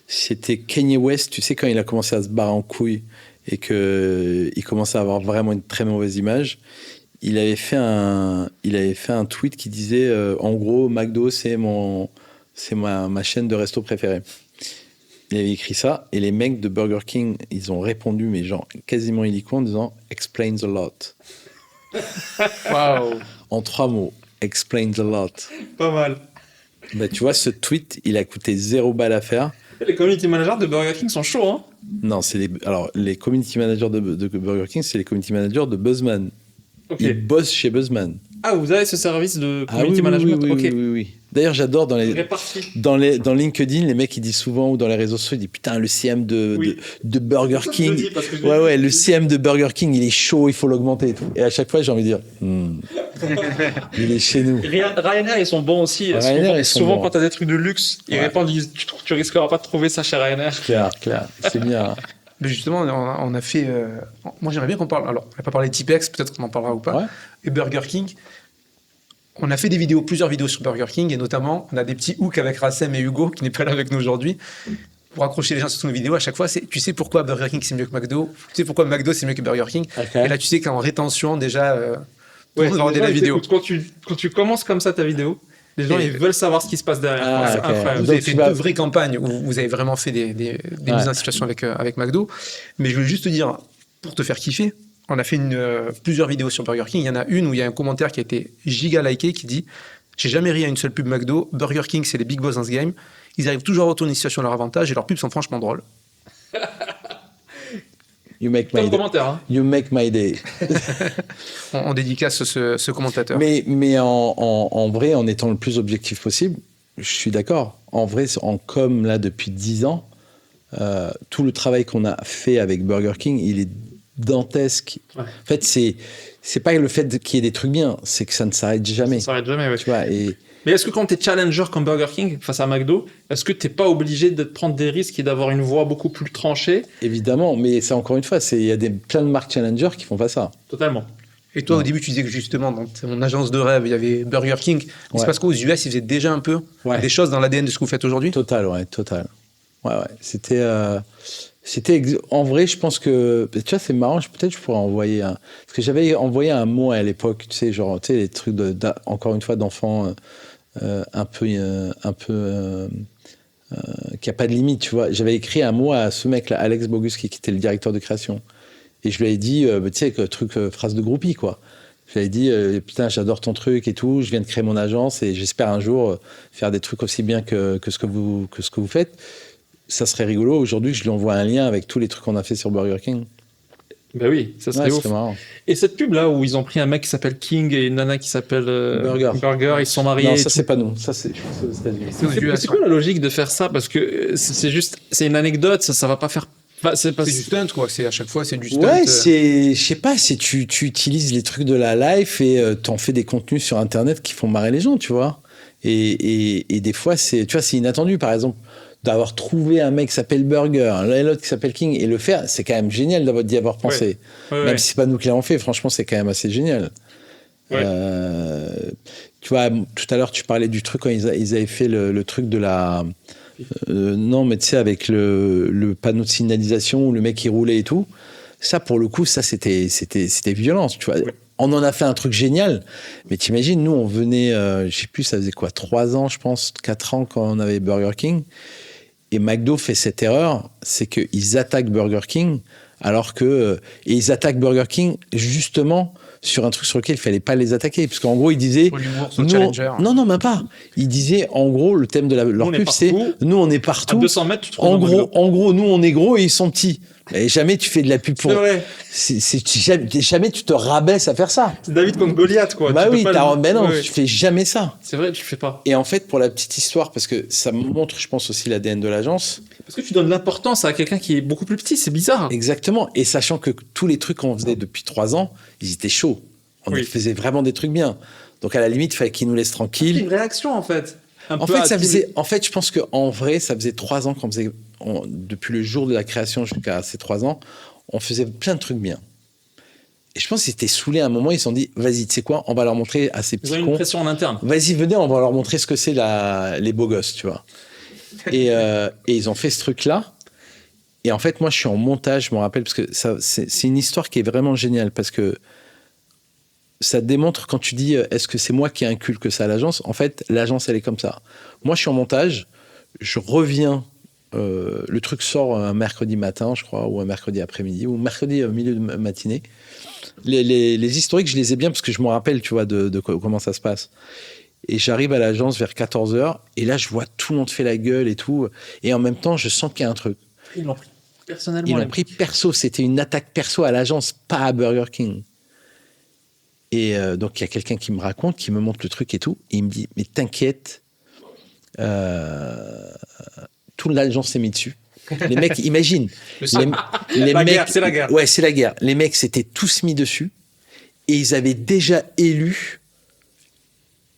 B: C'était Kanye West, tu sais, quand il a commencé à se barrer en couille et qu'il commençait à avoir vraiment une très mauvaise image. Il avait fait un tweet qui disait en gros, McDo, c'est ma chaîne de resto préférée. Il avait écrit ça et les mecs de Burger King, ils ont répondu, mais genre quasiment illico en disant explains a lot.
C: Waouh.
B: En 3 mots, explains a lot.
A: Pas mal.
B: Bah, tu vois, ce tweet, il a coûté 0 balles à faire.
A: Les community managers de Burger King sont chauds, hein.
B: Non, alors les community managers de Burger King, c'est les community managers de Buzzman.
A: Ok.
B: Ils bossent chez Buzzman.
A: Ah, vous avez ce service de community
B: oui,
A: management.
B: oui,
A: Ok.
B: oui. D'ailleurs, j'adore dans
A: Réparti.
B: dans LinkedIn, les mecs ils disent souvent, ou dans les réseaux sociaux, ils disent putain, le CM de Burger
A: Ça, je le
B: King.
A: dis parce que je le
B: Ouais,
A: dis.
B: le CM de Burger King, il est chaud, il faut l'augmenter et tout. Et à chaque fois, j'ai envie de dire, il est chez nous.
A: Ryanair, ils sont bons aussi.
B: Ryanair, ils sont
A: souvent
B: bons.
A: quand t'as des trucs de luxe, ils
B: Ouais.
A: répondent, ils disent, tu risqueras pas de trouver ça chez Ryanair.
B: Clair. C'est bien. Hein.
C: Mais justement, on a fait. Moi, j'aimerais bien qu'on parle. Alors, on n'a pas parlé de Tipex, peut-être qu'on en parlera ou pas.
B: Ouais.
C: Et Burger King. On a fait plusieurs vidéos sur Burger King, et notamment, on a des petits hooks avec Rassem et Hugo, qui n'est pas là avec nous aujourd'hui, pour accrocher les gens sur nos vidéos. À chaque fois, tu sais pourquoi Burger King c'est mieux que McDo, tu sais pourquoi McDo c'est mieux que Burger King.
B: Okay.
C: Et là, tu sais qu'en rétention, déjà, tout le
A: Ouais,
C: monde va regarder la
A: les gens, ils
C: vidéo.
A: t'écoutent. Quand tu commences comme ça ta vidéo, les gens
C: Et-
A: ils veulent savoir ce qui se passe derrière.
B: Ah,
A: C'est
B: ok.
A: incroyable.
C: Vous avez
B: Donc,
C: fait
B: tu vas-
C: deux vraies campagnes où vous avez vraiment fait des mises en situation avec McDo. Mais je voulais juste te dire, pour te faire kiffer, on a fait plusieurs vidéos sur Burger King. Il y en a une où il y a un commentaire qui a été giga liké qui dit « J'ai jamais ri à une seule pub McDo. Burger King, c'est les big boss dans ce game. Ils arrivent toujours à retourner une situation à leur avantage et leurs pubs sont franchement drôles.
B: You make
A: Comme
B: my day.
A: commentaire. Hein.
B: You make my day. »
C: On dédicace ce commentateur.
B: Mais en vrai, en étant le plus objectif possible, je suis d'accord. En vrai, en com, là, depuis 10 ans, tout le travail qu'on a fait avec Burger King, il est dantesque.
A: Ouais.
B: En fait, c'est pas le fait qu'il y ait des trucs bien, c'est que ça ne s'arrête jamais.
A: Ça s'arrête jamais. Ouais.
B: Tu vois, et
A: Mais est-ce que quand t'es challenger comme Burger King face à McDo, est-ce que t'es pas obligé de prendre des risques et d'avoir une voix beaucoup plus tranchée?
B: évidemment, mais c'est encore une fois, il y a plein de marques challenger qui font pas ça.
A: Totalement.
C: Et toi, au début, tu disais que justement, dans ton agence de rêve, il y avait Burger King. Mais
B: Ouais.
C: c'est parce qu'aux US, ils faisaient déjà un peu des choses dans l'ADN de ce que vous faites aujourd'hui.
B: Total. Ouais. C'était en vrai, je pense que tu vois, c'est marrant. Peut-être je pourrais envoyer parce que j'avais envoyé un mot à l'époque, tu sais, genre, tu sais, les trucs encore une fois d'enfants un peu qui a pas de limite, tu vois. J'avais écrit un mot à ce mec-là, Alex Bogus, qui était le directeur de création, et je lui avais dit, tu sais, phrase de groupie, quoi. Je lui avais dit, putain, j'adore ton truc et tout. Je viens de créer mon agence et j'espère un jour faire des trucs aussi bien que ce que vous faites. Ça serait rigolo. Aujourd'hui, je lui envoie un lien avec tous les trucs qu'on a fait sur Burger King.
A: Ben oui, ça serait ouf.
B: marrant.
A: Et cette pub là où ils ont pris un mec qui s'appelle King et une nana qui s'appelle Burger, ils se sont mariés.
B: Non,
A: et
B: ça
A: tout.
B: c'est pas nous. Ça c'est, je pense, aux États-Unis.
A: C'est quoi la logique de faire ça? Parce que c'est juste, c'est une anecdote, ça va pas faire. Enfin, c'est pas.
C: C'est du stunt, quoi. C'est à chaque fois, c'est du stunt.
B: Ouais, je sais pas, tu utilises les trucs de la life et t'en fais des contenus sur Internet qui font marrer les gens, tu vois. Et des fois, tu vois, c'est inattendu. Par exemple, d'avoir trouvé un mec qui s'appelle Burger, l'autre qui s'appelle King, et le faire, c'est quand même génial d'y avoir pensé.
A: Ouais,
B: même si c'est pas nous qui l'avons fait, franchement, c'est quand même assez génial.
A: Ouais.
B: Tu vois, tout à l'heure, tu parlais du truc quand ils avaient fait le truc de la... non, mais tu sais, avec le panneau de signalisation où le mec il roulait et tout. Ça, pour le coup, ça, c'était violence, tu vois.
A: Ouais.
B: On en a fait un truc génial. Mais t'imagines, nous, on venait, je sais plus, ça faisait quoi, 3 ans, je pense, 4 ans quand on avait Burger King. Et McDo fait cette erreur, c'est qu'ils attaquent Burger King, alors que... et ils attaquent Burger King, justement, sur un truc sur lequel il fallait pas les attaquer. Parce qu'en gros, ils disaient...
C: Pour l'humour, sur
B: nous,
C: Challenger.
B: non, même pas. Ils disaient, en gros, le thème de leur
A: on est
B: pub, c'est...
A: partout.
B: Nous, on est
A: À
B: partout.
A: 200 mètres, tu te trouves
B: En
A: dans
B: gros, nous, on est gros et ils sont petits. Et jamais tu fais de la pub pour...
A: C'est vrai.
B: Jamais tu te rabaisses à faire ça.
A: C'est David contre Goliath, quoi.
B: Bah
A: Tu peux
B: oui,
A: pas
B: mais non,
A: Ouais, ouais.
B: tu fais jamais ça.
A: C'est vrai, tu le fais pas.
B: Et en fait, pour la petite histoire, parce que ça montre, je pense, aussi l'ADN de l'agence.
A: Parce que tu donnes l'importance à quelqu'un qui est beaucoup plus petit, c'est bizarre.
B: Exactement. Et sachant que tous les trucs qu'on faisait depuis 3 ans, ils étaient chauds. On
A: Oui.
B: faisait vraiment des trucs bien. Donc à la limite, il fallait qu'ils nous laissent
A: C'est
B: tranquilles.
A: une réaction, en fait.
B: En fait, je pense qu'en vrai, ça faisait 3 ans qu'on faisait, depuis le jour de la création jusqu'à ces 3 ans, on faisait plein de trucs bien. Et je pense qu'ils étaient saoulés à un moment, ils se sont dit, vas-y, tu sais quoi, on va leur montrer à ces
A: Ils ont
B: petits
A: une
B: cons.
A: pression en interne.
B: Vas-y, venez, on va leur montrer ce que c'est les beaux gosses, tu vois. Et ils ont fait ce truc-là. Et en fait, moi, je suis en montage, je me rappelle, parce que c'est une histoire qui est vraiment géniale, parce que ça démontre, quand tu dis, est-ce que c'est moi qui inculque ça à l'agence? En fait, l'agence, elle est comme ça. Moi, je suis en montage, je reviens, le truc sort un mercredi matin, je crois, ou un mercredi après-midi, ou mercredi milieu de matinée. Les historiques, je les ai bien, parce que je me rappelle, tu vois, de comment ça se passe. Et j'arrive à l'agence vers 14h, et là, je vois tout le monde fait la gueule et tout. Et en même temps, je sens qu'il y a un truc.
A: Ils l'ont pris personnellement.
B: Ils l'ont pris perso. C'était une attaque perso à l'agence, pas à Burger King. Et donc, il y a quelqu'un qui me raconte, qui me montre le truc et tout. Et il me dit, mais t'inquiète, toute l'agence s'est mis dessus. Les mecs, imagine. Les
A: La
B: mecs,
A: guerre, c'est la guerre.
B: Ouais, c'est la guerre. Les mecs s'étaient tous mis dessus. Et ils avaient déjà élu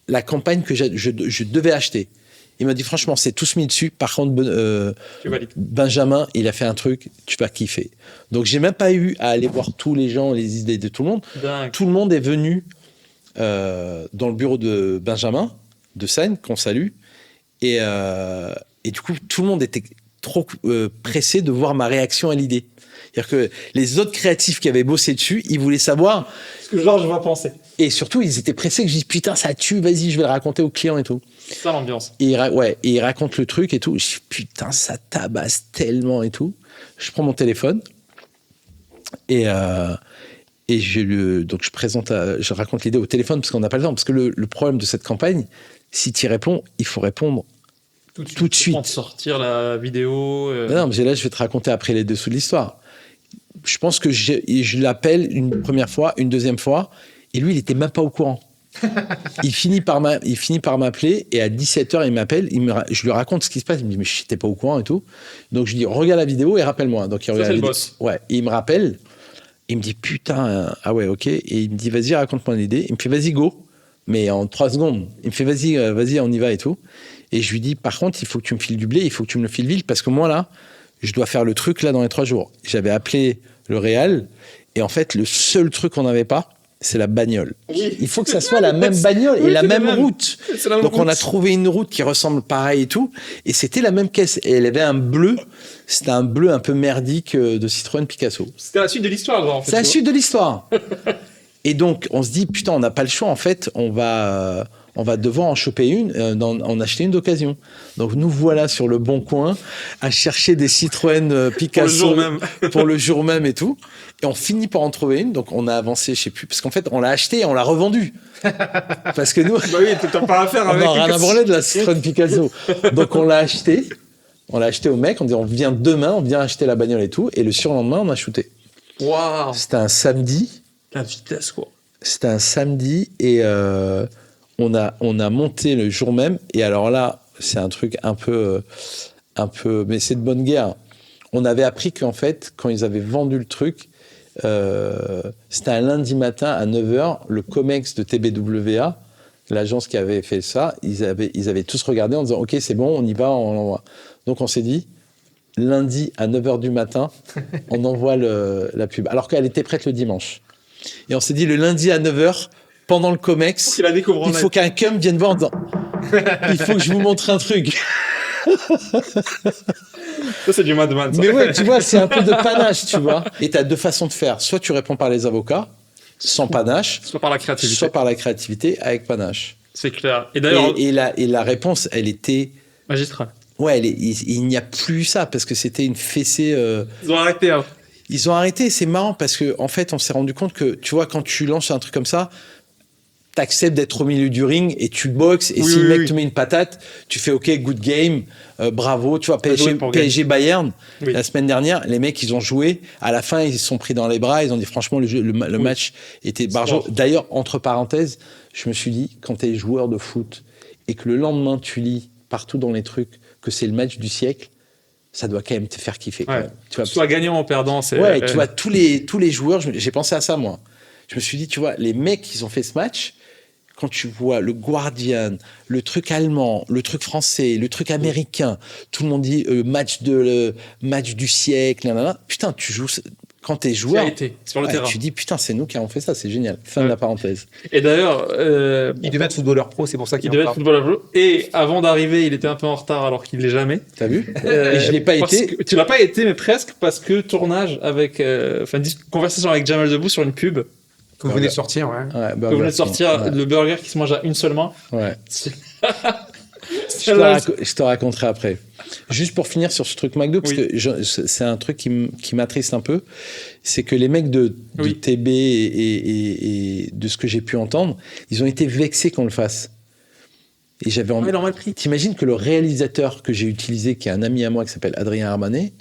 B: la campagne que je devais acheter. Il m'a dit, franchement, c'est tous mis dessus. Par contre,
A: Tu valides.
B: Benjamin, il a fait un truc, tu vas kiffer. Donc, j'ai même pas eu à aller voir tous les gens, les idées de tout le monde.
A: Dingue.
B: Tout le monde est venu dans le bureau de Benjamin, de Seine, qu'on salue. Et du coup, tout le monde était trop pressé de voir ma réaction à l'idée. C'est-à-dire que les autres créatifs qui avaient bossé dessus, ils voulaient savoir.
A: Ce que Georges va penser.
B: Et surtout, ils étaient pressés que je dise, putain, ça tue, vas-y, je vais le raconter aux clients et tout.
A: C'est ça l'ambiance.
B: Et il raconte le truc et tout. Je dis, putain, ça tabasse tellement et tout. Je prends mon téléphone et donc je raconte l'idée au téléphone parce qu'on n'a pas le temps. Parce que le problème de cette campagne, si tu y réponds, il faut répondre tout de suite.
A: Avant de sortir la vidéo.
B: Non, mais là, je vais te raconter après les dessous de l'histoire. Je pense que je l'appelle une première fois, une deuxième fois, et lui, il était même pas au courant. Il finit par m'appeler, et à 17h, il m'appelle, je lui raconte ce qui se passe, il me dit, mais je n'étais pas au courant et tout. Donc, je lui dis, regarde la vidéo et rappelle-moi. Donc, il regarde
A: c'est
B: la
A: le
B: vidéo.
A: boss.
B: Ouais, et il me rappelle, il me dit, putain, ah ouais, ok. Et il me dit, vas-y, raconte-moi l'idée. Il me fait, vas-y, go. Mais en 3 secondes. Il me fait, vas-y, on y va et tout. Et je lui dis, par contre, il faut que tu me files du blé, il faut que tu me le files vite, parce que moi, là, je dois faire le truc, là, dans les 3 jours. J'avais appelé le réal, et en fait, le seul truc qu'on n'avait pas, c'est la bagnole.
A: Oui.
B: Il faut que ça soit la même bagnole
A: Oui,
B: et la
A: c'est
B: même
A: la même.
B: route.
A: C'est la même
B: Donc, on a
A: route.
B: trouvé une route qui ressemble pareil et tout, et c'était la même caisse. Et elle avait un bleu, c'était un bleu un peu merdique de Citroën Picasso.
A: C'était la suite de l'histoire, genre, en fait.
B: C'est la
A: tu vois.
B: suite de l'histoire. Et donc, on se dit, putain, on n'a pas le choix. En fait, on va devoir en choper une, en acheter une d'occasion. Donc, nous voilà sur le bon coin à chercher des Citroën Picasso
A: jour même.
B: pour le jour même et tout. Et on finit par en trouver une. Donc, on a avancé, je sais plus, parce qu'en fait, on l'a acheté et on l'a revendu. Parce que nous,
A: Bah oui, t'as pas à faire
B: on
A: avec.
B: n'a rien à branler de la Citroën Picasso. Donc, on l'a acheté. On l'a acheté au mec. On dit, on vient demain, on vient acheter la bagnole et tout. Et le surlendemain, on a shooté.
A: Waouh.
B: C'était un samedi.
A: La vitesse, quoi.
B: C'était un samedi et on a monté le jour même. Et alors là, c'est un truc un peu, mais c'est de bonne guerre. On avait appris qu'en fait, quand ils avaient vendu le truc, c'était un lundi matin à 9h, le COMEX de TBWA, l'agence qui avait fait ça, ils avaient tous regardé en disant « Ok, c'est bon, on y va, on l'envoie ». Donc on s'est dit, lundi à 9h du matin, on envoie la pub. Alors qu'elle était prête le dimanche. Et on s'est dit, le lundi à 9h, pendant le COMEX,
A: Qu'il la découvre en
B: il faut qu'un cum vienne voir en disant « Il faut que je vous montre un truc ».
A: Ça, c'est du madman, ça.
B: Mais ouais, tu vois, c'est un peu de panache, tu vois. Et tu as 2 façons de faire. Soit tu réponds par les avocats, sans panache,
A: Soit par la créativité.
B: soit par la créativité avec panache.
A: C'est clair. Et d'ailleurs,
B: Et la réponse, elle était...
A: magistral.
B: Ouais, il n'y a plus ça, parce que c'était une fessée...
A: Ils ont arrêté. Hein.
B: Ils ont arrêté, c'est marrant, parce que en fait, on s'est rendu compte que, tu vois, quand tu lances un truc comme ça, t'acceptes d'être au milieu du ring et tu boxes, et
A: Oui,
B: si
A: oui,
B: le mec
A: oui.
B: te met une patate, tu fais OK, good game, bravo. Tu vois,
A: joué
B: PSG,
A: pour
B: PSG Bayern,
A: Oui.
B: la semaine dernière, les mecs, ils ont joué. À la fin, ils se sont pris dans les bras. Ils ont dit, franchement, le match était barjo.
A: Sport.
B: D'ailleurs, entre parenthèses, je me suis dit, quand t'es joueur de foot et que le lendemain, tu lis partout dans les trucs que c'est le match du siècle, ça doit quand même te faire kiffer. Quand
A: Ouais.
B: même. Tu vois,
A: Soit gagnant ou perdant, c'est.
B: ouais, tu vois, tous les joueurs, j'ai pensé à ça, moi. Je me suis dit, tu vois, les mecs, ils ont fait ce match. Quand tu vois le Guardian, le truc allemand, le truc français, le truc américain, tout le monde dit match du siècle, nanana. Putain, tu joues quand t'es joueur.
A: Qui a été sur le
B: ouais,
A: terrain.
B: tu dis putain, c'est nous qui avons fait ça, c'est génial. Fin de
A: Ouais.
B: la parenthèse.
A: Et d'ailleurs,
C: Il devait être footballeur pro, c'est pour ça qu'il
A: il devait être footballeur pro. Et avant d'arriver, il était un peu en retard alors qu'il l'est jamais.
B: T'as vu? Et je l'ai pas
A: parce
B: été.
A: que- tu l'as pas été, mais presque, parce que tournage avec. Conversation avec Jamal Debout sur une pub.
C: Que vous venez de sortir, ouais.
B: Ouais,
A: Que vous venez de sortir,
B: Ouais.
A: le burger qui se mange à une seule main.
B: Ouais. Je te,
A: Celle-là,
B: je te raconterai après. Juste pour finir sur ce truc McDo, parce
A: Oui.
B: que c'est un truc qui m'attriste un peu, c'est que les mecs de
A: Oui.
B: TB et de ce que j'ai pu entendre, ils ont été vexés qu'on le fasse. Et j'avais envie...
A: Ouais, normal pris.
B: T'imagines que le réalisateur que j'ai utilisé, qui est un ami à moi qui s'appelle Adrien Armanet,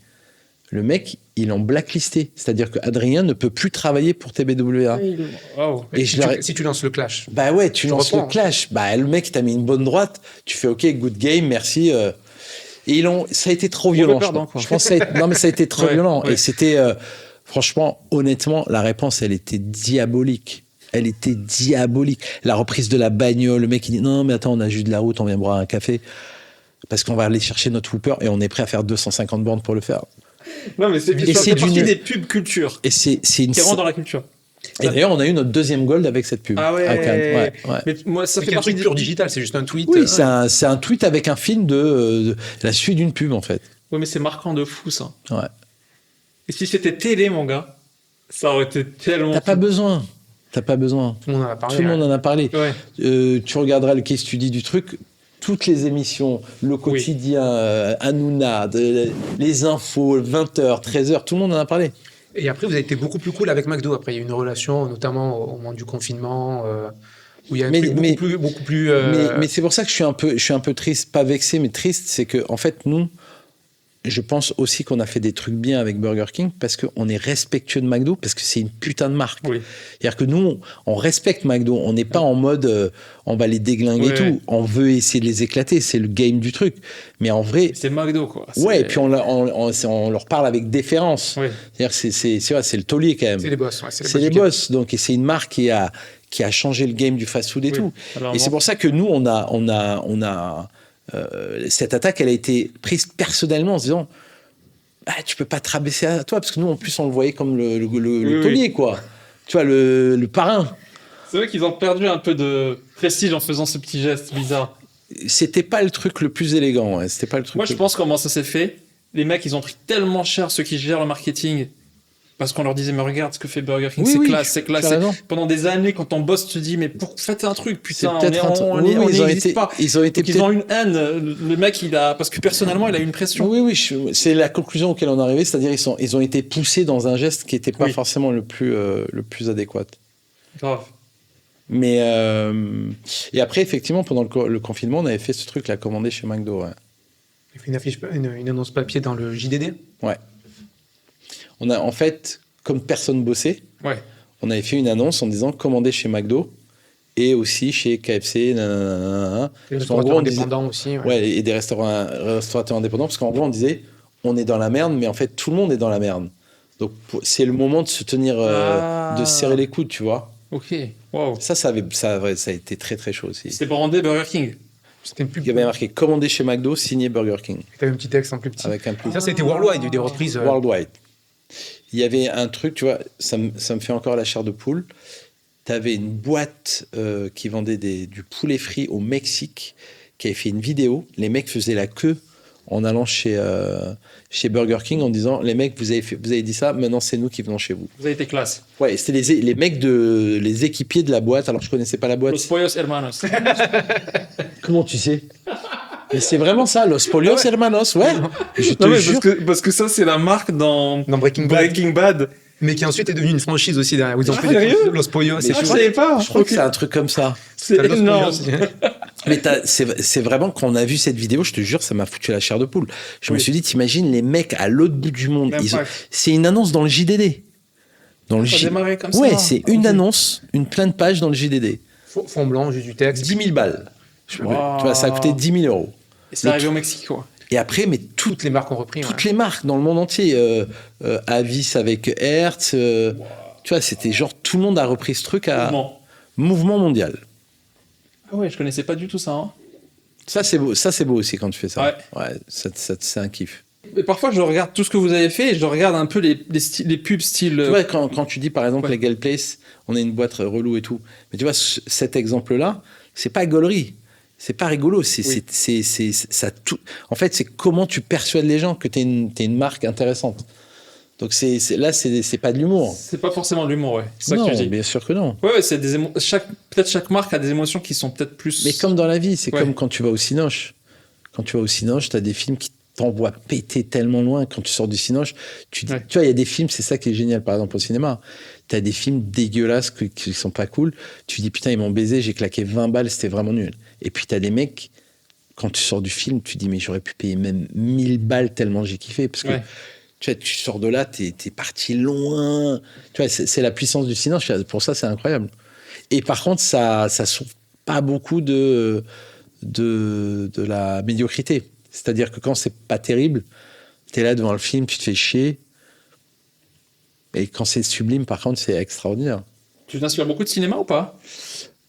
B: le mec, il est en blacklisté. C'est-à-dire qu'Adrien ne peut plus travailler pour TBWA.
A: Wow.
B: Et
C: si,
B: je leur ai-
C: si tu lances le clash.
B: Bah ouais, tu lances
C: reprends,
B: le clash. Bah le mec, il t'a mis une bonne droite. Tu fais OK, good game, merci. Et ça a été trop violent.
A: perdant,
B: je pense.
A: quoi.
B: Je pense que non, mais ça a été trop
A: Ouais,
B: violent.
A: ouais.
B: Et c'était, franchement, honnêtement, la réponse, elle était diabolique. Elle était diabolique. La reprise de la bagnole, le mec, il dit non, mais attends, on a juste de la route, on vient boire un café. Parce qu'on va aller chercher notre Whooper et on est prêt à faire 250 bornes pour le faire.
A: Non, mais c'est
B: Et
A: ça
B: c'est
A: fait partie
B: d'une-
A: des pubs culture.
B: Et c'est une.
A: Qui rentrent dans la culture.
B: Et d'ailleurs, on a eu notre deuxième gold avec cette pub.
A: Ah ouais.
B: À Cannes. Ouais, ouais.
A: Mais moi, ça
C: C'est
A: fait
C: un
A: partie
C: truc
A: des
C: pur digital, c'est juste un tweet.
B: Oui, c'est un tweet avec un film de la suite d'une pub, en fait.
A: Ouais, mais c'est marquant de fou, ça.
B: Ouais.
A: Et si c'était télé, mon gars, ça aurait été tellement.
B: T'as pas besoin. T'as pas besoin.
C: Tout le monde en a parlé.
B: Tout le monde en a parlé.
A: Ouais.
B: Tu regarderas le case study du truc. Toutes les émissions, le quotidien, Hanouna, les infos, 20h, 13h, tout le monde en a parlé.
C: Et après, vous avez été beaucoup plus cool avec McDo. Après, il y a eu une relation, notamment au moment du confinement, où il y a un
B: Mais-
C: truc
B: mais-
C: beaucoup plus.
B: Mais c'est pour ça que je suis un peu triste, pas vexé, mais triste, c'est que en fait nous, je pense aussi qu'on a fait des trucs bien avec Burger King parce qu'on est respectueux de McDo, parce que c'est une putain de marque.
A: Oui.
B: C'est-à-dire que nous, on respecte McDo, on n'est pas en mode on va les déglinguer et
A: Ouais.
B: tout, on veut essayer de les éclater, c'est le game du truc. Mais en vrai,
A: C'est McDo, quoi.
B: ouais, et puis on leur parle avec déférence.
A: Ouais.
B: C'est-à-dire que c'est le taulier quand même.
C: C'est les boss. Ouais,
B: C'est les boss, donc et c'est une marque qui a changé le game du fast-food et
A: Oui.
B: tout.
A: Alors,
B: Et c'est pour ça que nous, on a cette attaque, elle a été prise personnellement en se disant, bah, tu peux pas te rabaisser à toi, parce que nous, en plus, on le voyait comme le
A: Oui,
B: taulier, quoi. Tu vois, le parrain.
A: C'est vrai qu'ils ont perdu un peu de prestige en faisant ce petit geste bizarre.
B: C'était pas le truc le plus élégant. Ouais. C'était pas le truc.
A: Moi, je pense comment ça s'est fait. Les mecs, ils ont pris tellement cher, ceux qui gèrent le marketing, parce qu'on leur disait, mais regarde ce que fait Burger King,
B: Oui,
A: c'est
B: oui,
A: classe, c'est classe.
B: tu as raison.
A: Pendant des années, quand ton boss te dit, mais faites un truc,
B: C'est
A: putain,
B: peut-être un truc.
A: on
B: Oui, oui,
A: n'y
B: ils ont
A: existe
B: été.
A: pas.
B: Ils ont été.
A: Donc, ils ont une haine. Le mec, parce que personnellement, il a eu une pression.
B: Oui, c'est la conclusion auquel on est arrivé, c'est-à-dire ils ont été poussés dans un geste qui n'était pas
A: Oui.
B: forcément le plus adéquat.
A: Grave.
B: Mais et après, effectivement, pendant le confinement, on avait fait ce truc là, commandé chez McDo. Ouais.
C: Il fait une affiche, une annonce papier dans le JDD.
B: Ouais. On a en fait, comme personne bossait,
A: Ouais.
B: on avait fait une annonce en disant commandé chez McDo et aussi chez KFC, nanana.
C: Les
B: Parce qu'en
C: restaurateurs
B: gros, on disait-
C: indépendants aussi.
B: Ouais, et des restaurateurs indépendants, parce qu'en gros, on disait on est dans la merde, mais en fait, tout le monde est dans la merde. Donc, c'est le moment de se tenir, de se serrer les coudes, tu vois.
A: Ok. Wow.
B: Ça a été très très chaud aussi.
A: C'était brandé Burger King.
C: C'était une pub.
B: Il y avait marqué commandé chez McDo, signé Burger King,
C: T'avais un petit texte en plus petit.
B: avec un plus
C: Ça, c'était Worldwide, il y a eu des reprises.
B: worldwide. Il y avait un truc, tu vois, ça me fait encore la chair de poule. Tu avais une boîte qui vendait du poulet frit au Mexique, qui avait fait une vidéo. Les mecs faisaient la queue en allant chez Burger King en disant les mecs, vous avez dit ça, maintenant c'est nous qui venons chez vous.
A: Vous avez été classe.
B: Ouais, c'était les mecs les équipiers de la boîte. Alors je connaissais pas la boîte.
A: Los Pollos Hermanos.
B: Comment tu sais? Mais c'est vraiment ça, Los Pollos Hermanos, ouais. Je te
A: Non, mais
B: jure.
A: parce que ça, c'est la marque dans
C: Breaking
A: Bad.
C: Mais qui ensuite est devenue une franchise aussi derrière. Ils ont fait
A: sérieux
C: Los Pollos.
B: Mais
C: C'est
A: je savais pas.
B: Je crois que c'est un truc comme ça.
A: C'est
C: Los
A: énorme.
C: Pollos.
B: Mais c'est vraiment, quand on a vu cette vidéo, je te jure, ça m'a foutu la chair de poule. Je me
A: Oui.
B: suis dit, t'imagines les mecs à l'autre bout du monde.
A: L'impact.
B: C'est une annonce dans le JDD. Dans le
A: Ça a démarré comme ça.
B: Ouais, c'est une
A: Ok.
B: annonce, une pleine page dans le JDD.
C: Fond blanc, juste du texte.
B: 10 000 balles.
A: Wow.
B: Tu vois, ça a coûté 10 000 euros.
A: Et c'est arrivé au Mexique, quoi.
B: Et après, mais
C: Toutes les marques ont repris.
B: toutes les marques dans le monde entier. Avis avec Hertz. Tu vois, c'était genre tout le monde a repris ce truc à mouvement mondial.
A: Ah ouais, je connaissais pas du tout ça. Hein.
B: Ça, c'est beau. Ça, c'est beau aussi quand tu fais ça.
A: Ouais.
B: Ouais, c'est un kiff.
A: Et parfois, je regarde tout ce que vous avez fait et je regarde un peu les pubs style.
B: Tu vois, quand tu dis par exemple
A: Ouais.
B: Legal Place, on est une boîte relou et tout. Mais tu vois, cet exemple-là, c'est pas gaulerie. C'est pas rigolo. C'est ça tout. En fait, c'est comment tu persuades les gens que t'es une marque intéressante. Donc là, c'est pas de l'humour.
A: C'est pas forcément de l'humour, ouais. C'est ça
B: Non,
A: que tu dis.
B: bien sûr que non.
A: Ouais, c'est peut-être chaque marque a des émotions qui sont peut-être plus.
B: Mais comme dans la vie, c'est
A: Ouais.
B: comme quand tu vas au Cinoche. Quand tu vas au Cinoche, t'as des films qui t'envoient péter tellement loin. Quand tu sors du Cinoche, tu vois, il y a des films, c'est ça qui est génial, par exemple, au cinéma. T'as des films dégueulasses qui sont pas cool. Tu dis, putain, ils m'ont baisé, j'ai claqué 20 balles, c'était vraiment nul. Et puis t'as des mecs, quand tu sors du film, tu dis, mais j'aurais pu payer même 1000 balles tellement j'ai kiffé. Parce que tu vois, tu sors de là, t'es parti loin. Tu vois, c'est la puissance du Cinoche. Pour ça, c'est incroyable. Et par contre, ça souffre pas beaucoup de la médiocrité. C'est-à-dire que quand c'est pas terrible, t'es là devant le film, tu te fais chier. Et quand c'est sublime, par contre, c'est extraordinaire.
A: Tu t'inspires beaucoup de cinéma ou pas?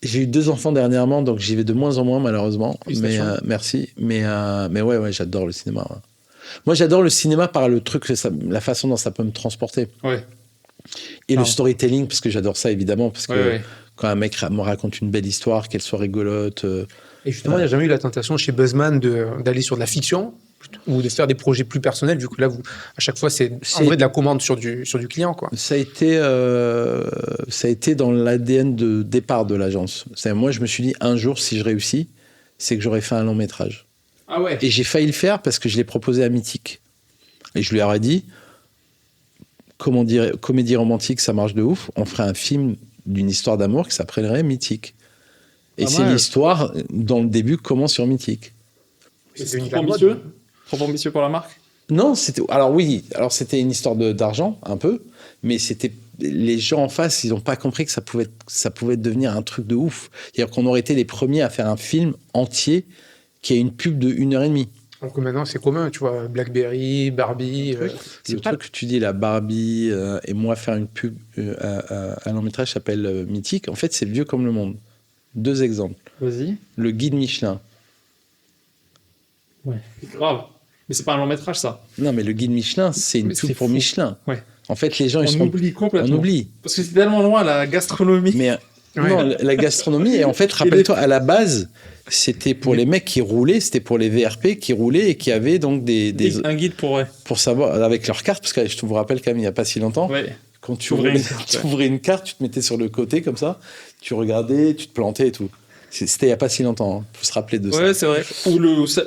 B: J'ai eu 2 enfants dernièrement, donc j'y vais de moins en moins, malheureusement. Mais merci. Mais ouais, j'adore le cinéma. Ouais. Moi, j'adore le cinéma par le truc, la façon dont ça peut me transporter.
A: Ouais.
B: Et le storytelling, parce que j'adore ça, évidemment. Parce que
A: Ouais.
B: quand un mec me raconte une belle histoire, qu'elle soit rigolote.
C: Et justement, il n'y a jamais eu la tentation chez Buzzman d'aller sur de la fiction ou de faire des projets plus personnels, vu que là, à chaque fois, c'est en vrai de la commande sur du client, quoi.
B: Ça a été dans l'ADN de départ de l'agence. Moi, je me suis dit, un jour, si je réussis, c'est que j'aurais fait un long métrage.
A: Ah ouais.
B: Et j'ai failli le faire parce que je l'ai proposé à Mythique. Et je lui aurais dit, comment dire, comédie romantique, ça marche de ouf. On ferait un film d'une histoire d'amour qui s'appellerait Mythique. Et c'est l'histoire, dans le début, commence sur Mythique.
A: C'est trop ambitieux. Trop ambitieux pour la marque.
B: Non, c'était c'était une histoire d'argent un peu, mais c'était les gens en face, ils n'ont pas compris que ça pouvait devenir un truc de ouf. C'est-à-dire qu'on aurait été les premiers à faire un film entier qui a une pub de 1h30.
C: Donc maintenant, c'est commun, tu vois, Blackberry, Barbie.
B: Le truc que tu dis, la Barbie et moi faire une pub, un long métrage s'appelle Mythique. En fait, c'est vieux comme le monde. 2 exemples.
A: Vas-y.
B: Le guide Michelin.
A: Ouais. Grave. Mais c'est pas un long métrage, ça.
B: Non, mais le guide Michelin, c'est une pub pour
A: fou.
B: Michelin.
A: Ouais.
B: En fait, les gens, ils
A: On
B: sont...
A: oublie complètement.
B: On oublie.
A: Parce que c'est tellement loin, la gastronomie.
B: Mais non, la gastronomie, et en fait, rappelle-toi, à la base, c'était pour les mecs qui roulaient, c'était pour les VRP qui roulaient et qui avaient donc
A: Un guide pour
B: savoir, avec leur carte, parce que je te vous rappelle quand même, il n'y a pas si longtemps, quand tu ouvrais une carte, tu te mettais sur le côté comme ça, tu regardais, tu te plantais et tout. C'était il n'y a pas si longtemps, il faut se rappeler de ça.
A: Ouais, c'est vrai.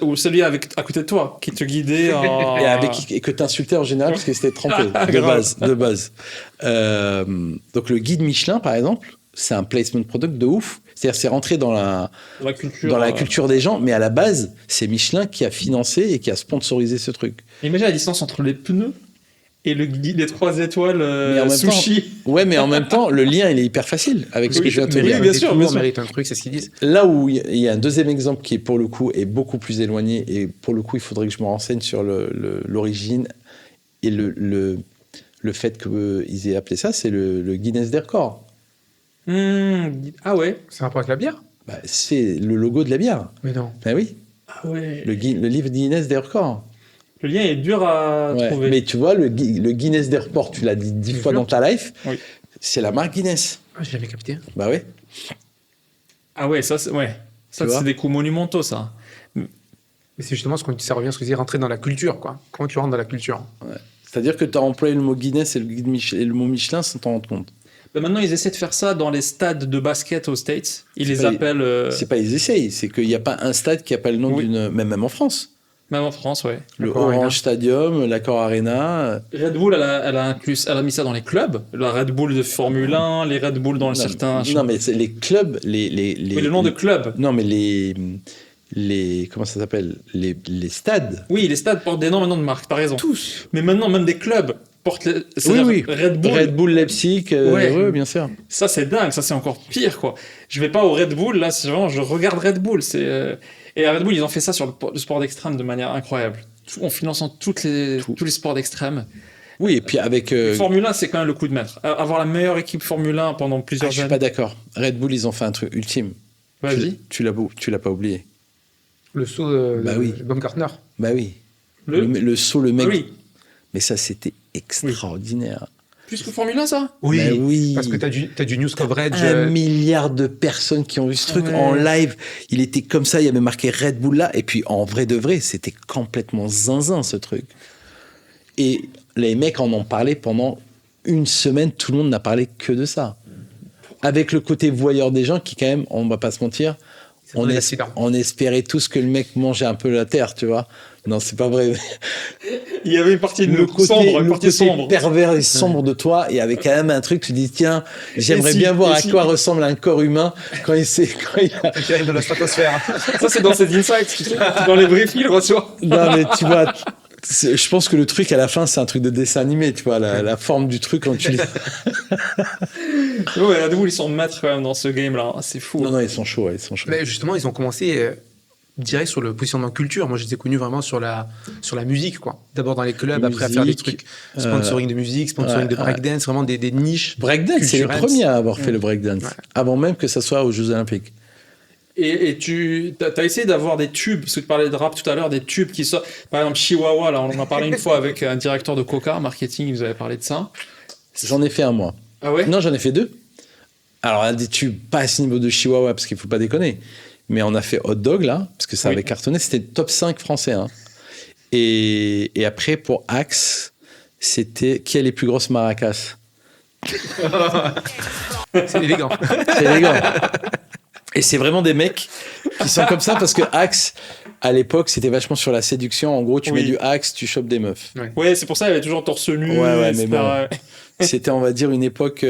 A: Ou celui à côté de toi, qui te guidait en...
B: et que tu insultais en général parce que c'était trempé, de base. Donc le guide Michelin, par exemple, c'est un placement product de ouf. C'est-à-dire c'est rentré dans la culture des gens, mais à la base, c'est Michelin qui a financé et qui a sponsorisé ce truc.
A: Imagine la distance entre les pneus et le guide des 3 étoiles sushi.
B: Ouais, mais en même temps, le lien, il est hyper facile avec ce que je viens de te dire.
A: Oui, bien sûr.
C: On mérite un truc, c'est ce qu'ils disent.
B: Là où il y a un deuxième exemple qui, pour le coup, est beaucoup plus éloigné, et pour le coup, il faudrait que je me renseigne sur l'origine et le fait qu'ils aient appelé ça, c'est le Guinness des records.
A: Ah ouais.
C: C'est un rapport avec la bière?
B: C'est le logo de la bière.
C: Mais non.
B: Ben oui.
A: Ah ouais.
B: Le livre Guinness des records.
A: Le lien est dur à trouver.
B: Mais tu vois, le Guinness des records, tu l'as dit 10 fois dans ta life,
A: oui.
B: C'est la marque Guinness.
C: Ah, je l'avais capté.
B: Bah oui.
A: Ah ouais, ça c'est des coups monumentaux, ça.
C: Mais c'est justement ça revient à ce que tu dis, rentrer dans la culture, quoi. Comment tu rentres dans la culture?
B: C'est-à-dire que tu as employé le mot Guinness et le mot Michelin sans t'en rendre compte.
A: Maintenant, ils essaient de faire ça dans les stades de basket aux States. Ils les appellent...
B: C'est pas ils essayent, c'est qu'il n'y a pas un stade qui a pas le nom d'une... Même en France.
A: Même en France, ouais.
B: Le
C: L'Accor
B: Orange
C: Arena.
B: Stadium, l'Accor Arena.
A: Red Bull, elle a mis ça dans les clubs. La Red Bull de Formule 1, les Red Bull dans certains...
B: Non, mais c'est les clubs...
A: Oui, le nom de club.
B: Non, mais les comment ça s'appelle, les stades.
A: Oui, les stades portent des noms maintenant de marque, t'as raison.
B: Tous.
A: Mais maintenant, même des clubs portent...
B: Oui.
A: Red Bull.
B: Red Bull Leipzig,
A: Ouais.
B: bien sûr.
A: Ça, c'est dingue. Ça, c'est encore pire, quoi. Je vais pas au Red Bull, là, c'est vraiment... Je regarde Red Bull. Et à Red Bull, ils ont fait ça sur le sport d'extrême de manière incroyable. En finançant tous les sports d'extrême.
B: Oui, et puis avec...
A: Formule 1, c'est quand même le coup de maître. Avoir la meilleure équipe Formule 1 pendant plusieurs
B: je suis
A: années.
B: pas d'accord. Red Bull, ils ont fait un truc ultime.
A: Vas-y.
B: Tu l'as pas oublié.
C: Le saut
B: Bah oui.
C: de Baumgartner.
B: Bah oui. Le saut, le mec. Ah oui. Mais ça, c'était extraordinaire.
A: Plus que Formule 1, ça?
B: Oui. Bah oui.
C: Parce que t'as du news coverage.
B: 1 milliard de personnes qui ont vu ce truc en live. Il était comme ça, il y avait marqué Red Bull là. Et puis, en vrai de vrai, c'était complètement zinzin, ce truc. Et les mecs en ont parlé pendant une semaine. Tout le monde n'a parlé que de ça. Avec le côté voyeur des gens qui, quand même, on va pas se mentir, on espérait tous que le mec mangeait un peu la terre, tu vois. Non, c'est pas vrai.
A: Il y avait une partie
B: le côté
A: sombre.
B: Pervers et sombre de toi, et avec quand même un truc, tu dis, tiens, j'aimerais bien voir à quoi ressemble un corps humain quand il
C: arrive dans la stratosphère.
A: Ça, c'est dans ces insights, tu sais. Dans les briefings, il reçoit.
B: Non, mais tu vois, je pense que le truc à la fin, c'est un truc de dessin animé, tu vois, la forme du truc quand tu...
A: Ouais, Red Bull, ils sont maîtres quand même dans ce game-là. C'est fou.
B: Non, ils sont chauds,
C: Mais justement, ils ont commencé direct sur le positionnement culture. Moi, je les ai connus vraiment sur la musique, quoi. D'abord dans les clubs, après à faire des trucs sponsoring de musique, sponsoring de breakdance, vraiment des niches.
B: Breakdance, c'est le premier à avoir fait le breakdance, avant même que ça soit aux Jeux Olympiques.
A: Et tu as essayé d'avoir des tubes, parce que tu parlais de rap tout à l'heure, des tubes qui sortent. Par exemple, Chihuahua, là, on en a parlé une fois avec un directeur de Coca, marketing, il vous avait parlé de ça.
B: J'en ai fait un, moi.
A: Ah ouais?
B: Non, j'en ai fait 2. Alors, un des tubes, pas à ce niveau de Chihuahua, parce qu'il faut pas déconner. Mais on a fait Hot Dog, là, parce que ça avait cartonné. C'était top 5 français. Hein. Et après, pour Axe, c'était qui a les plus grosses maracas?
C: C'est élégant.
B: C'est élégant. Et c'est vraiment des mecs qui sont comme ça, parce que Axe, à l'époque, c'était vachement sur la séduction. En gros, tu mets du Axe, tu chopes des meufs.
A: Ouais, c'est pour ça qu'il y avait toujours torse nu.
B: Ouais, mais bon. C'était, on va dire, une époque...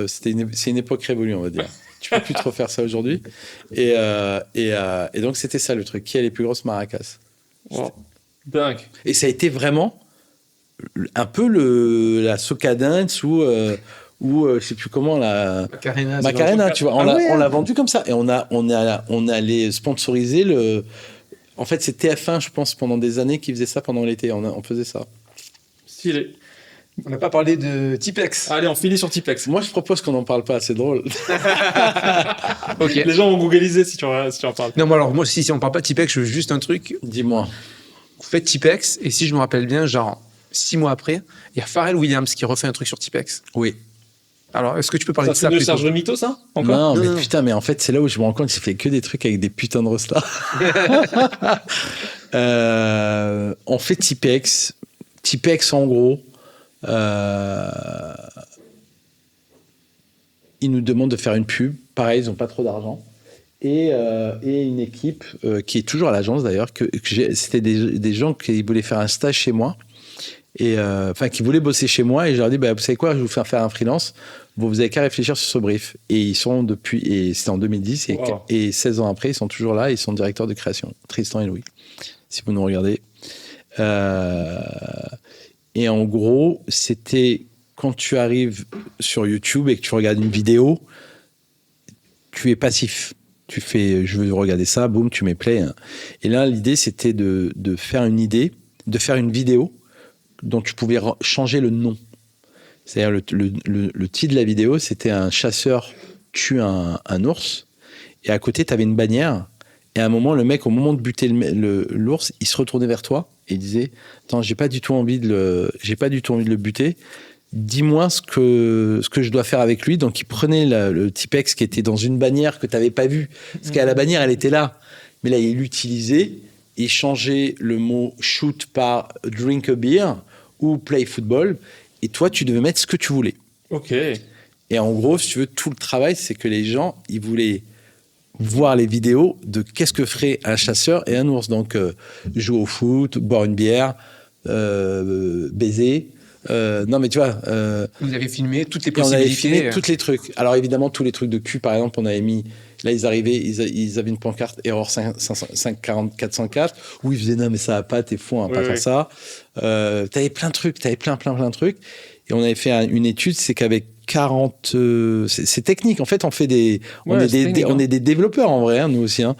B: c'est une époque révolue, on va dire. Tu peux plus trop faire ça aujourd'hui. Et donc, c'était ça, le truc. Qui a les plus grosses maracas?
A: Wow. Dingue.
B: Et ça a été vraiment un peu la Soca Dance ou je sais plus comment, la Macarena, tu vois. On l'a vendu comme ça. Et on allait sponsoriser le... En fait, c'est TF1, je pense, pendant des années qui faisait ça pendant l'été. On faisait ça.
A: Stylé.
C: On n'a pas parlé de Tipex.
A: Allez, on finit sur Tipex.
B: Moi, je propose qu'on n'en parle pas, c'est drôle.
C: Ok.
A: Les gens vont googliser si tu en parles.
C: Non, alors moi, si on parle pas de Tipex, je veux juste un truc.
B: Dis-moi.
C: Vous faites Tipex, et si je me rappelle bien, genre 6 mois après, il y a Pharrell Williams qui refait un truc sur Tipex.
B: Oui.
C: Alors, est-ce que tu peux parler
A: Ça,
C: de ça
A: c'est de
C: plutôt?
A: Serge de Mito, ça encore?
B: Non, mais putain, mais en fait, c'est là où je me rends compte qu'il fait que des trucs avec des putains de rostas. On fait Tipex. Tipex, en gros, ils nous demandent de faire une pub. Pareil, ils n'ont pas trop d'argent. Et une équipe qui est toujours à l'agence, d'ailleurs, c'était des gens qui voulaient faire un stage chez moi. Qui voulaient bosser chez moi, et je leur ai dit, vous savez quoi, je vais vous faire un freelance, vous avez qu'à réfléchir sur ce brief. Et ils sont et c'était en 2010, et 16 ans après, ils sont toujours là, ils sont directeurs de création, Tristan et Louis, si vous nous regardez. Et en gros, c'était quand tu arrives sur YouTube et que tu regardes une vidéo, tu es passif. Tu fais, je veux regarder ça, boum, tu mets play. Hein. Et là, l'idée, c'était de faire une vidéo dont tu pouvais changer le nom. C'est-à-dire, le titre de la vidéo, c'était un chasseur tue un ours, et à côté, tu avais une bannière, et à un moment, le mec, au moment de buter l'ours, il se retournait vers toi, et il disait, attends, j'ai pas du tout envie de le buter, dis-moi ce que je dois faire avec lui. Donc, il prenait le Tipex qui était dans une bannière que tu n'avais pas vue, parce qu'à la bannière, elle était là, mais là, il l'utilisait, et changer le mot shoot par drink a beer ou play football. Et toi, tu devais mettre ce que tu voulais.
A: Ok.
B: Et en gros, si tu veux, tout le travail, c'est que les gens, ils voulaient voir les vidéos de qu'est-ce que ferait un chasseur et un ours. Donc, jouer au foot, boire une bière, baiser. Non, mais tu vois.
C: Vous avez filmé toutes les
B: Et on avait
C: possibilités.
B: filmé tous les trucs. Alors, évidemment, tous les trucs de cul, par exemple, on avait mis. Là, ils arrivaient, ils avaient une pancarte erreur 540 404 où ils faisaient non, mais ça va pas, t'es fou, on va pas faire ça. T'avais plein de trucs, t'avais plein de trucs. Et on avait fait une étude, c'est qu'avec 40. C'est technique. En fait, on fait des. On est des développeurs en vrai, hein, nous aussi. Hein.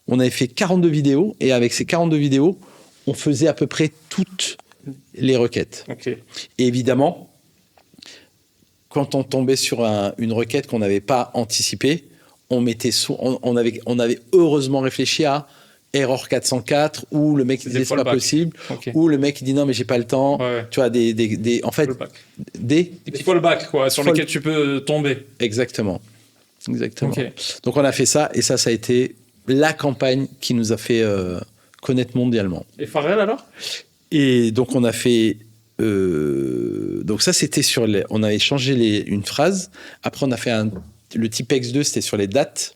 B: On avait fait 42 vidéos et avec ces 42 vidéos, on faisait à peu près toutes les requêtes.
A: Ok.
B: Et évidemment, quand on tombait sur une requête qu'on n'avait pas anticipée, on mettait on avait heureusement réfléchi à erreur 404 ou le mec disait c'est pas possible ou le mec il dit non mais j'ai pas le temps. Tu vois en fait des
A: petits fallbacks quoi sur lesquels tu peux tomber.
B: Exactement. Donc on a fait ça et ça a été la campagne qui nous a fait connaître mondialement.
A: Et Pharrell alors?
B: Et donc on a fait donc ça c'était sur on avait changé une phrase. Après on a fait le type X2, c'était sur les dates.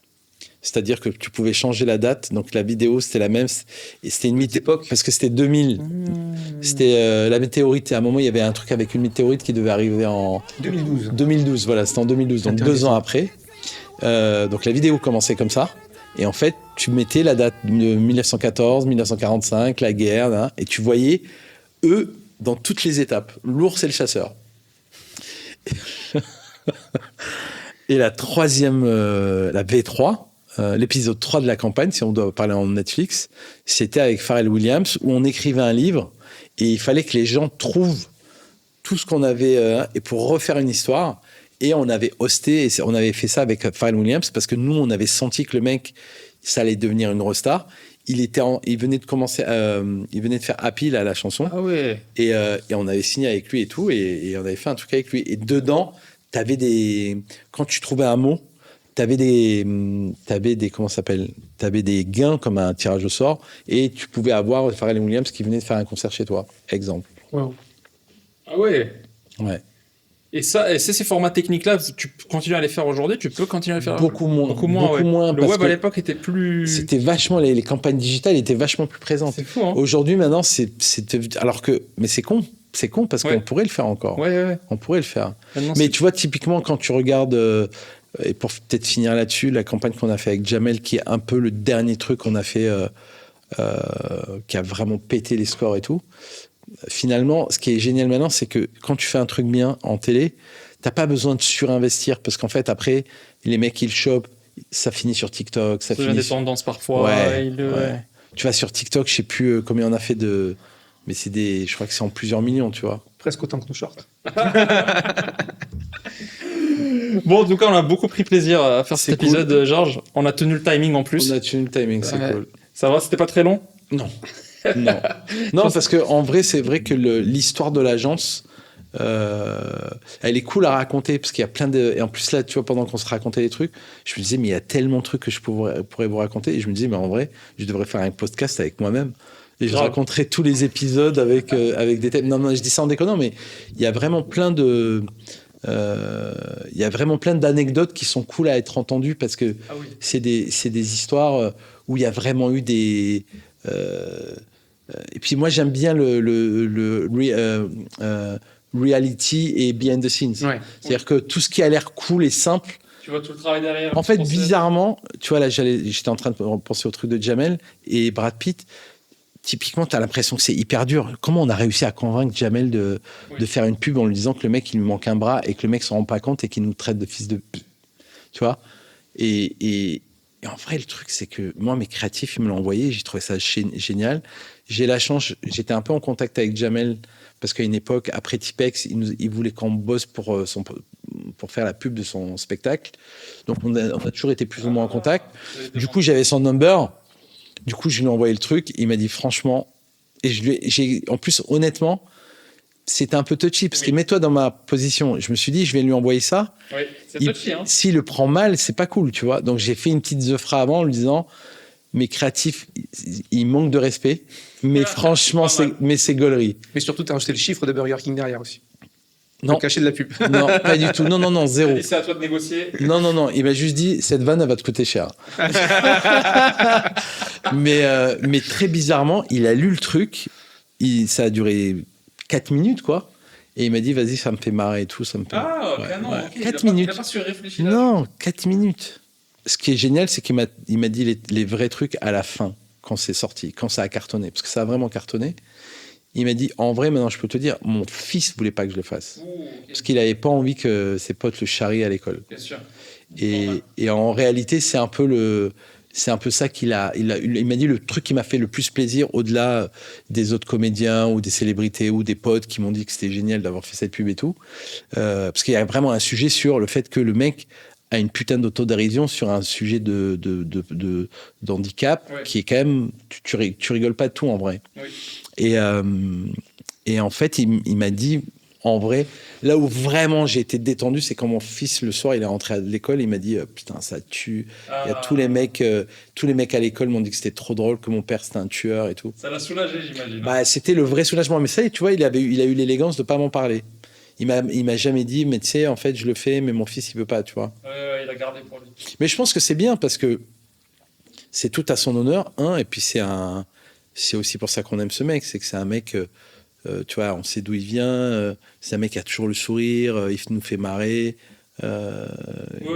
B: C'est-à-dire que tu pouvais changer la date. Donc la vidéo, c'était la même. Et c'était une époque parce que c'était 2000. C'était la météorite. À un moment, il y avait un truc avec une météorite qui devait arriver en 2012. Voilà, c'était en 2012. Donc 2 ans après. Donc la vidéo commençait comme ça. Et en fait, tu mettais la date de 1914, 1945, la guerre. Hein, et tu voyais eux dans toutes les étapes. L'ours et le chasseur. Et la troisième, la V3, l'épisode 3 de la campagne, si on doit parler en Netflix, c'était avec Pharrell Williams, où on écrivait un livre et il fallait que les gens trouvent tout ce qu'on avait et pour refaire une histoire. Et on avait hosté, et on avait fait ça avec Pharrell Williams parce que nous, on avait senti que le mec, ça allait devenir une resta. Il venait de commencer, il venait de faire Happy, là, la chanson.
A: Ah ouais.
B: Et on avait signé avec lui et tout, et on avait fait un truc avec lui. Et dedans, quand tu trouvais un mot, t'avais des comment ça s'appelle, t'avais des gains comme un tirage au sort, et tu pouvais avoir Pharrell Williams qui venait de faire un concert chez toi, exemple.
A: Wow. Ah ouais.
B: Ouais.
A: Et ces formats techniques-là, tu continues à les faire aujourd'hui? Tu peux continuer à les faire?
B: Beaucoup moins.
A: Le web à l'époque était plus.
B: C'était vachement les campagnes digitales étaient vachement plus présentes.
A: C'est fou. Hein.
B: Aujourd'hui, maintenant, alors que mais c'est con. C'est con parce qu'on pourrait le faire encore.
A: Ouais.
B: On pourrait le faire.
A: Maintenant,
B: mais tu vois, typiquement, quand tu regardes, et pour peut-être finir là-dessus, la campagne qu'on a fait avec Jamel, qui est un peu le dernier truc qu'on a fait, qui a vraiment pété les scores et tout. Finalement, ce qui est génial maintenant, c'est que quand tu fais un truc bien en télé, t'as pas besoin de surinvestir parce qu'en fait, après, les mecs, ils chopent, ça finit sur TikTok. Ça finit
A: des tendances parfois.
B: Ouais. Tu vas sur TikTok, je sais plus combien on a fait de. Mais je crois que c'est en plusieurs millions, tu vois.
C: Presque autant que nos shorts.
A: Bon, en tout cas, on a beaucoup pris plaisir à faire cet épisode, Georges. On a tenu le timing en plus.
B: On a tenu le timing, c'est cool.
A: Ça va, c'était pas très long?
B: Non. Non, parce que en vrai, c'est vrai que l'histoire de l'agence, elle est cool à raconter parce qu'il y a plein de. Et en plus là, tu vois, pendant qu'on se racontait les trucs, je me disais mais il y a tellement de trucs que je pourrais vous raconter. Et je me disais mais en vrai, je devrais faire un podcast avec moi-même. Et je raconterai tous les épisodes avec des thèmes. Non, je dis ça en déconnant, mais il y a vraiment plein d'anecdotes qui sont cool à être entendues parce que c'est des histoires où il y a vraiment eu des. Et puis moi j'aime bien le reality et behind the scenes. Ouais. C'est-à-dire que tout ce qui a l'air cool et simple.
A: Tu vois tout le travail derrière.
B: En fait, bizarrement, tu vois là, j'étais en train de penser au truc de Jamel et Brad Pitt. Typiquement, tu as l'impression que c'est hyper dur. Comment on a réussi à convaincre Jamel de faire une pub en lui disant que le mec, il lui manque un bras et que le mec s'en rend pas compte et qu'il nous traite de fils de... Tu vois et en vrai, le truc, c'est que moi, mes créatifs, ils me l'ont envoyé. J'ai trouvé ça génial. J'ai la chance, j'étais un peu en contact avec Jamel parce qu'à une époque, après Tipex, il voulait qu'on bosse pour faire la pub de son spectacle. Donc, on a toujours été plus ou moins en contact. Du coup, j'avais son number. Du coup, je lui ai envoyé le truc. Il m'a dit franchement, et en plus, honnêtement, c'était un peu touchy parce que mets-toi dans ma position. Je me suis dit, je vais lui envoyer ça.
A: Oui, c'est touchy. Hein.
B: S'il le prend mal, c'est pas cool, tu vois. Donc, j'ai fait une petite zefra avant en lui disant, mes créatifs, ils manquent de respect. Mais franchement, c'est gaulerie.
C: Mais surtout, tu as rajouté le chiffre de Burger King derrière aussi.
B: Non.
C: Le cachet de la pub.
B: Non, pas du tout. Non, zéro.
A: Et c'est à toi de négocier.
B: Non. Il m'a juste dit, cette vanne, elle va te coûter cher. mais très bizarrement, il a lu le truc. Ça a duré 4 minutes, quoi. Et il m'a dit, vas-y, ça me fait marrer et tout. Ça me fait...
A: Ah,
B: ouais,
A: non,
B: ouais.
A: ok.
B: 4 minutes.
A: Il n'a pas su réfléchir.
B: Non, 4 minutes. Ce qui est génial, c'est qu'il m'a dit les vrais trucs à la fin, quand c'est sorti, quand ça a cartonné. Parce que ça a vraiment cartonné. Il m'a dit, en vrai, maintenant, je peux te dire, mon fils voulait pas que je le fasse.
A: Okay.
B: Parce qu'il avait pas envie que ses potes le charrient à l'école.
A: Bien sûr.
B: Et en réalité, c'est un peu ça qu'il il m'a dit le truc qui m'a fait le plus plaisir, au-delà des autres comédiens ou des célébrités ou des potes qui m'ont dit que c'était génial d'avoir fait cette pub et tout. Parce qu'il y a vraiment un sujet sur le fait que le mec a une putain d'autodérision sur un sujet d'handicap qui est quand même... Tu rigoles pas de tout, en vrai. Oui. Et en fait, il m'a dit, en vrai, là où vraiment j'ai été détendu, c'est quand mon fils, le soir, il est rentré à l'école, il m'a dit, putain, ça tue. Il y a tous les mecs à l'école m'ont dit que c'était trop drôle, que mon père, c'était un tueur et tout.
A: Ça l'a soulagé, j'imagine.
B: Bah, c'était le vrai soulagement. Mais ça, tu vois, il a eu l'élégance de pas m'en parler. Il m'a jamais dit, mais tu sais, en fait, je le fais, mais mon fils, il veut pas, tu vois.
A: Il a gardé pour lui.
B: Mais je pense que c'est bien parce que c'est tout à son honneur, et puis c'est aussi pour ça qu'on aime ce mec, c'est que c'est un mec, tu vois, on sait d'où il vient, c'est un mec qui a toujours le sourire, il nous fait marrer.
A: Oui,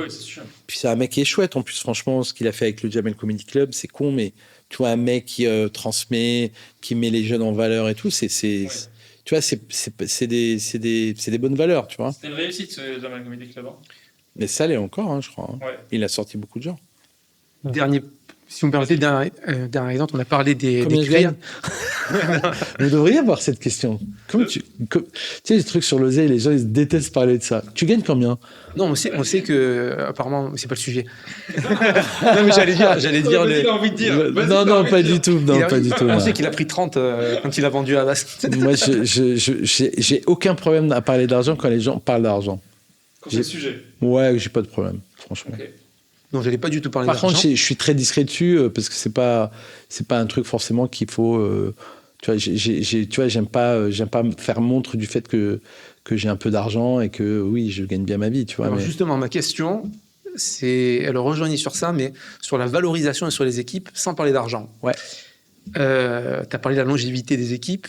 A: c'est sûr.
B: Puis c'est un mec qui est chouette, en plus, franchement, ce qu'il a fait avec le Jamel Comedy Club, c'est con, mais tu vois, un mec qui transmet, qui met les jeunes en valeur et tout, tu vois, c'est des bonnes valeurs, tu vois.
A: C'était une réussite, ce Jamel Comedy Club.
B: Mais ça l'est encore, je crois.
A: Ouais.
B: Il a sorti beaucoup de gens.
C: Si vous me permettez, dernier exemple, on a parlé des créas.
B: Vous devriez avoir cette question. Tu sais, les trucs sur l'oseille, les gens, ils détestent parler de ça. Tu gagnes combien?
C: Non, on sait que, apparemment, c'est pas le sujet. Non, mais j'allais dire.
A: Il a envie de dire.
B: Non, pas du tout.
C: On sait qu'il a pris 30 quand il a vendu à Avast.
B: Moi, j'ai aucun problème à parler d'argent quand les gens parlent d'argent.
A: Quand c'est le sujet.
B: Ouais, j'ai pas de problème, franchement.
A: Okay.
C: Non, j'allais pas du tout parler
B: Par
C: d'argent.
B: contre, je suis très discret dessus parce que c'est pas un truc forcément qu'il faut. Tu vois, j'aime pas faire montre du fait que j'ai un peu d'argent et que oui, je gagne bien ma vie, tu vois.
C: Alors justement, ma question, elle rejoignait sur ça, mais sur la valorisation et sur les équipes, sans parler d'argent.
B: Ouais.
C: Tu as parlé de la longévité des équipes,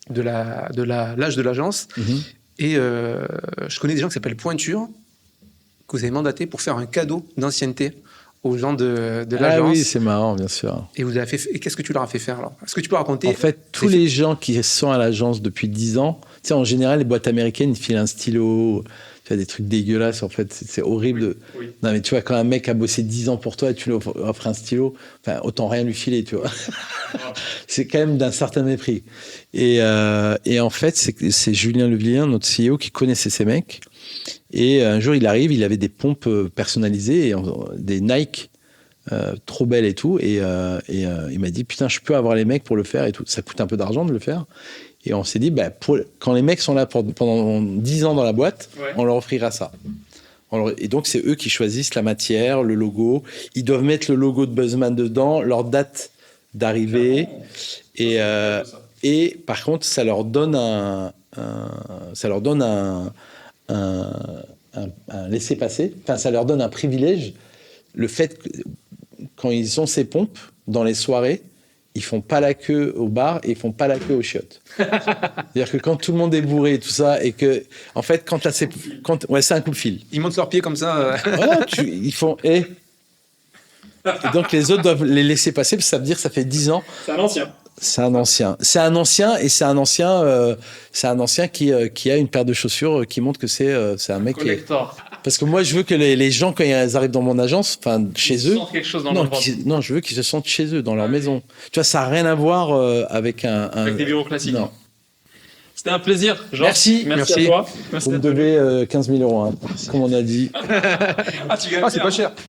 C: de l'âge de l'agence, et je connais des gens qui s'appellent Pointure, que vous avez mandaté pour faire un cadeau d'ancienneté aux gens de l'agence.
B: Ah oui, c'est marrant, bien sûr.
C: Et qu'est-ce que tu leur as fait faire alors? Est-ce que tu peux raconter?
B: En fait, tous les gens qui sont à l'agence depuis 10 ans, tu sais, en général, les boîtes américaines, ils filent un stylo, tu as des trucs dégueulasses, en fait, c'est horrible. Oui. Non, mais tu vois, quand un mec a bossé 10 ans pour toi et tu lui offres un stylo, enfin, autant rien lui filer, tu vois. C'est quand même d'un certain mépris. Et en fait, c'est Julien Levilliens, notre CEO, qui connaissait ces mecs. Et un jour, il arrive, il avait des pompes personnalisées, des Nike trop belles et tout. Et il m'a dit, putain, je peux avoir les mecs pour le faire et tout. Ça coûte un peu d'argent de le faire. Et on s'est dit, quand les mecs sont là pendant 10 ans dans la boîte, on leur offrira ça. Et donc, c'est eux qui choisissent la matière, le logo. Ils doivent mettre le logo de Buzzman dedans, leur date d'arrivée. Et par contre, ça leur donne un laisser-passer, enfin ça leur donne un privilège, le fait que quand ils ont ces pompes dans les soirées, ils font pas la queue au bar et ils font pas la queue aux chiottes. C'est-à-dire que quand tout le monde est bourré et tout ça, et que en fait c'est un coup de fil.
C: Ils montent leurs pieds comme ça.
B: Voilà, ils font et donc les autres doivent les laisser passer parce que ça veut dire que ça fait 10 ans.
A: C'est un ancien.
B: C'est un ancien qui a une paire de chaussures qui montre que c'est un mec
A: collector.
B: Parce que moi, je veux que les gens, quand ils arrivent dans mon agence, enfin, chez eux...
A: sentent quelque chose dans leur ventre.
B: Non, je veux qu'ils se sentent chez eux, dans leur maison. Tu vois, ça n'a rien à voir avec
A: avec des bureaux classiques.
B: Non.
A: C'était un plaisir, Jean.
B: Merci
A: à toi.
B: Vous me devez 15 000 €, comme on a dit.
A: Tu gagnes
C: c'est pas cher.